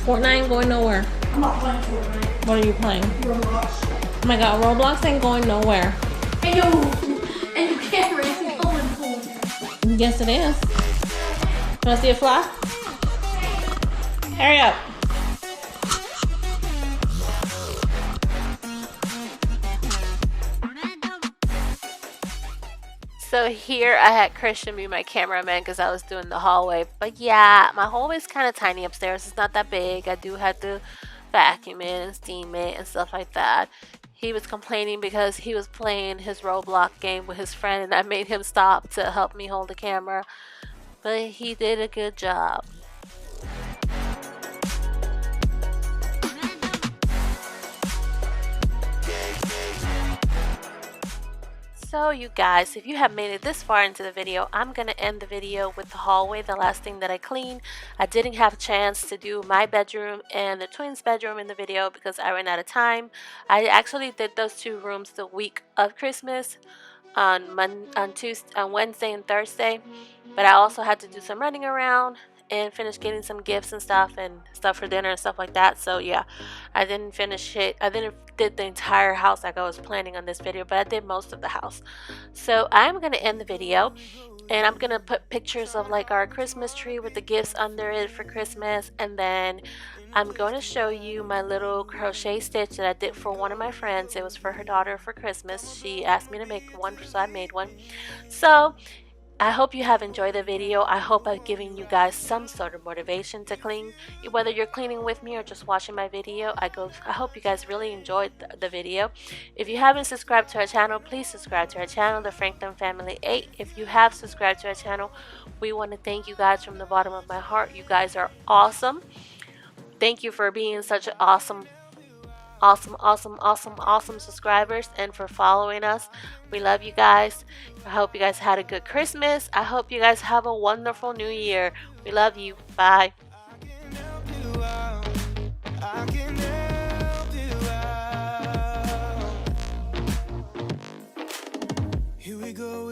Speaker 3: Fortnite ain't going nowhere.
Speaker 7: I'm not playing Fortnite.
Speaker 3: What are you playing?
Speaker 7: Roblox.
Speaker 3: Oh my god, Roblox ain't going nowhere.
Speaker 7: Hey yo! And your camera isn't going cool.
Speaker 3: Yes it is. Wanna see it fly? Hurry up.
Speaker 1: So here I had Christian be my cameraman because I was doing the hallway. But yeah, my hallway is kind of tiny upstairs. It's not that big. I do have to vacuum it and steam it and stuff like that. He was complaining because he was playing his Roblox game with his friend and I made him stop to help me hold the camera. But he did a good job. So you guys, if you have made it this far into the video, I'm gonna end the video with the hallway, the last thing that I cleaned. I didn't have a chance to do my bedroom and the twins' bedroom in the video because I ran out of time. I actually did those 2 rooms the week of Christmas on Wednesday and Thursday, but I also had to do some running around and finish getting some gifts and stuff for dinner and stuff like that. So yeah, I didn't finish it. I didn't did the entire house like I was planning on this video, but I did most of the house. So I'm gonna end the video and I'm gonna put pictures of like our Christmas tree with the gifts under it for Christmas, and then I'm going to show you my little crochet stitch that I did for one of my friends. It was for her daughter for Christmas. She asked me to make one, so I made one. So I hope you have enjoyed the video. I hope I've given you guys some sort of motivation to clean. Whether you're cleaning with me or just watching my video, I hope you guys really enjoyed the video. If you haven't subscribed to our channel, please subscribe to our channel, The Franklin Family 8. If you have subscribed to our channel, we want to thank you guys from the bottom of my heart. You guys are awesome. Thank you for being such an awesome subscribers and for following us. We love you guys. I hope you guys had a good Christmas. I hope you guys have a wonderful new year. We love you. Bye.
Speaker 4: I can help you out. Here we go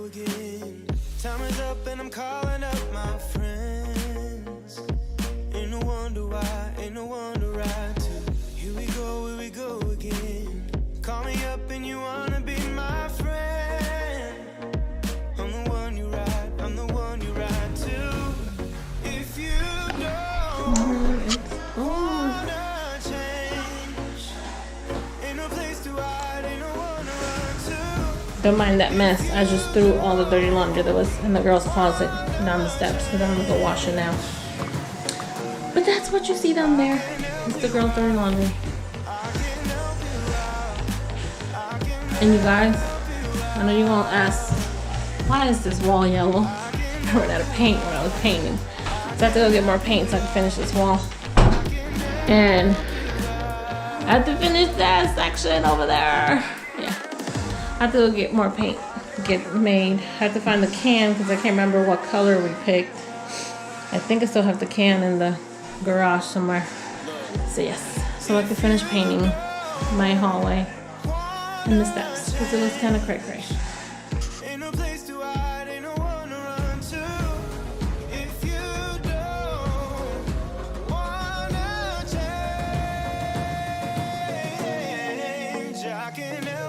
Speaker 4: again. Time is up and I'm calling up my friends. Ain't no wonder why, ain't no wonder I too. Here we go again. Call me up and you wanna be my friend. I'm the one you ride, I'm the one you ride to. If you don't wanna change, ain't no place to hide, ain't no one to run to.
Speaker 3: Don't mind that mess. I just threw all the dirty laundry that was in the girls' closet down the steps because I'm gonna go wash it now. But that's what you see down there. It's the girls' dirty laundry. And you guys, I know you're gonna ask, why is this wall yellow? I ran out of paint when I was painting. So I have to go get more paint so I can finish this wall. And I have to finish that section over there. Yeah. I have to go get more paint, get made. I have to find the can because I can't remember what color we picked. I think I still have the can in the garage somewhere. So yes, so I can finish painting my hallway and the steps because it looks kind of cray-cray.
Speaker 4: Ain't no place to hide, ain't no one to run to. If you don't wanna change, I can help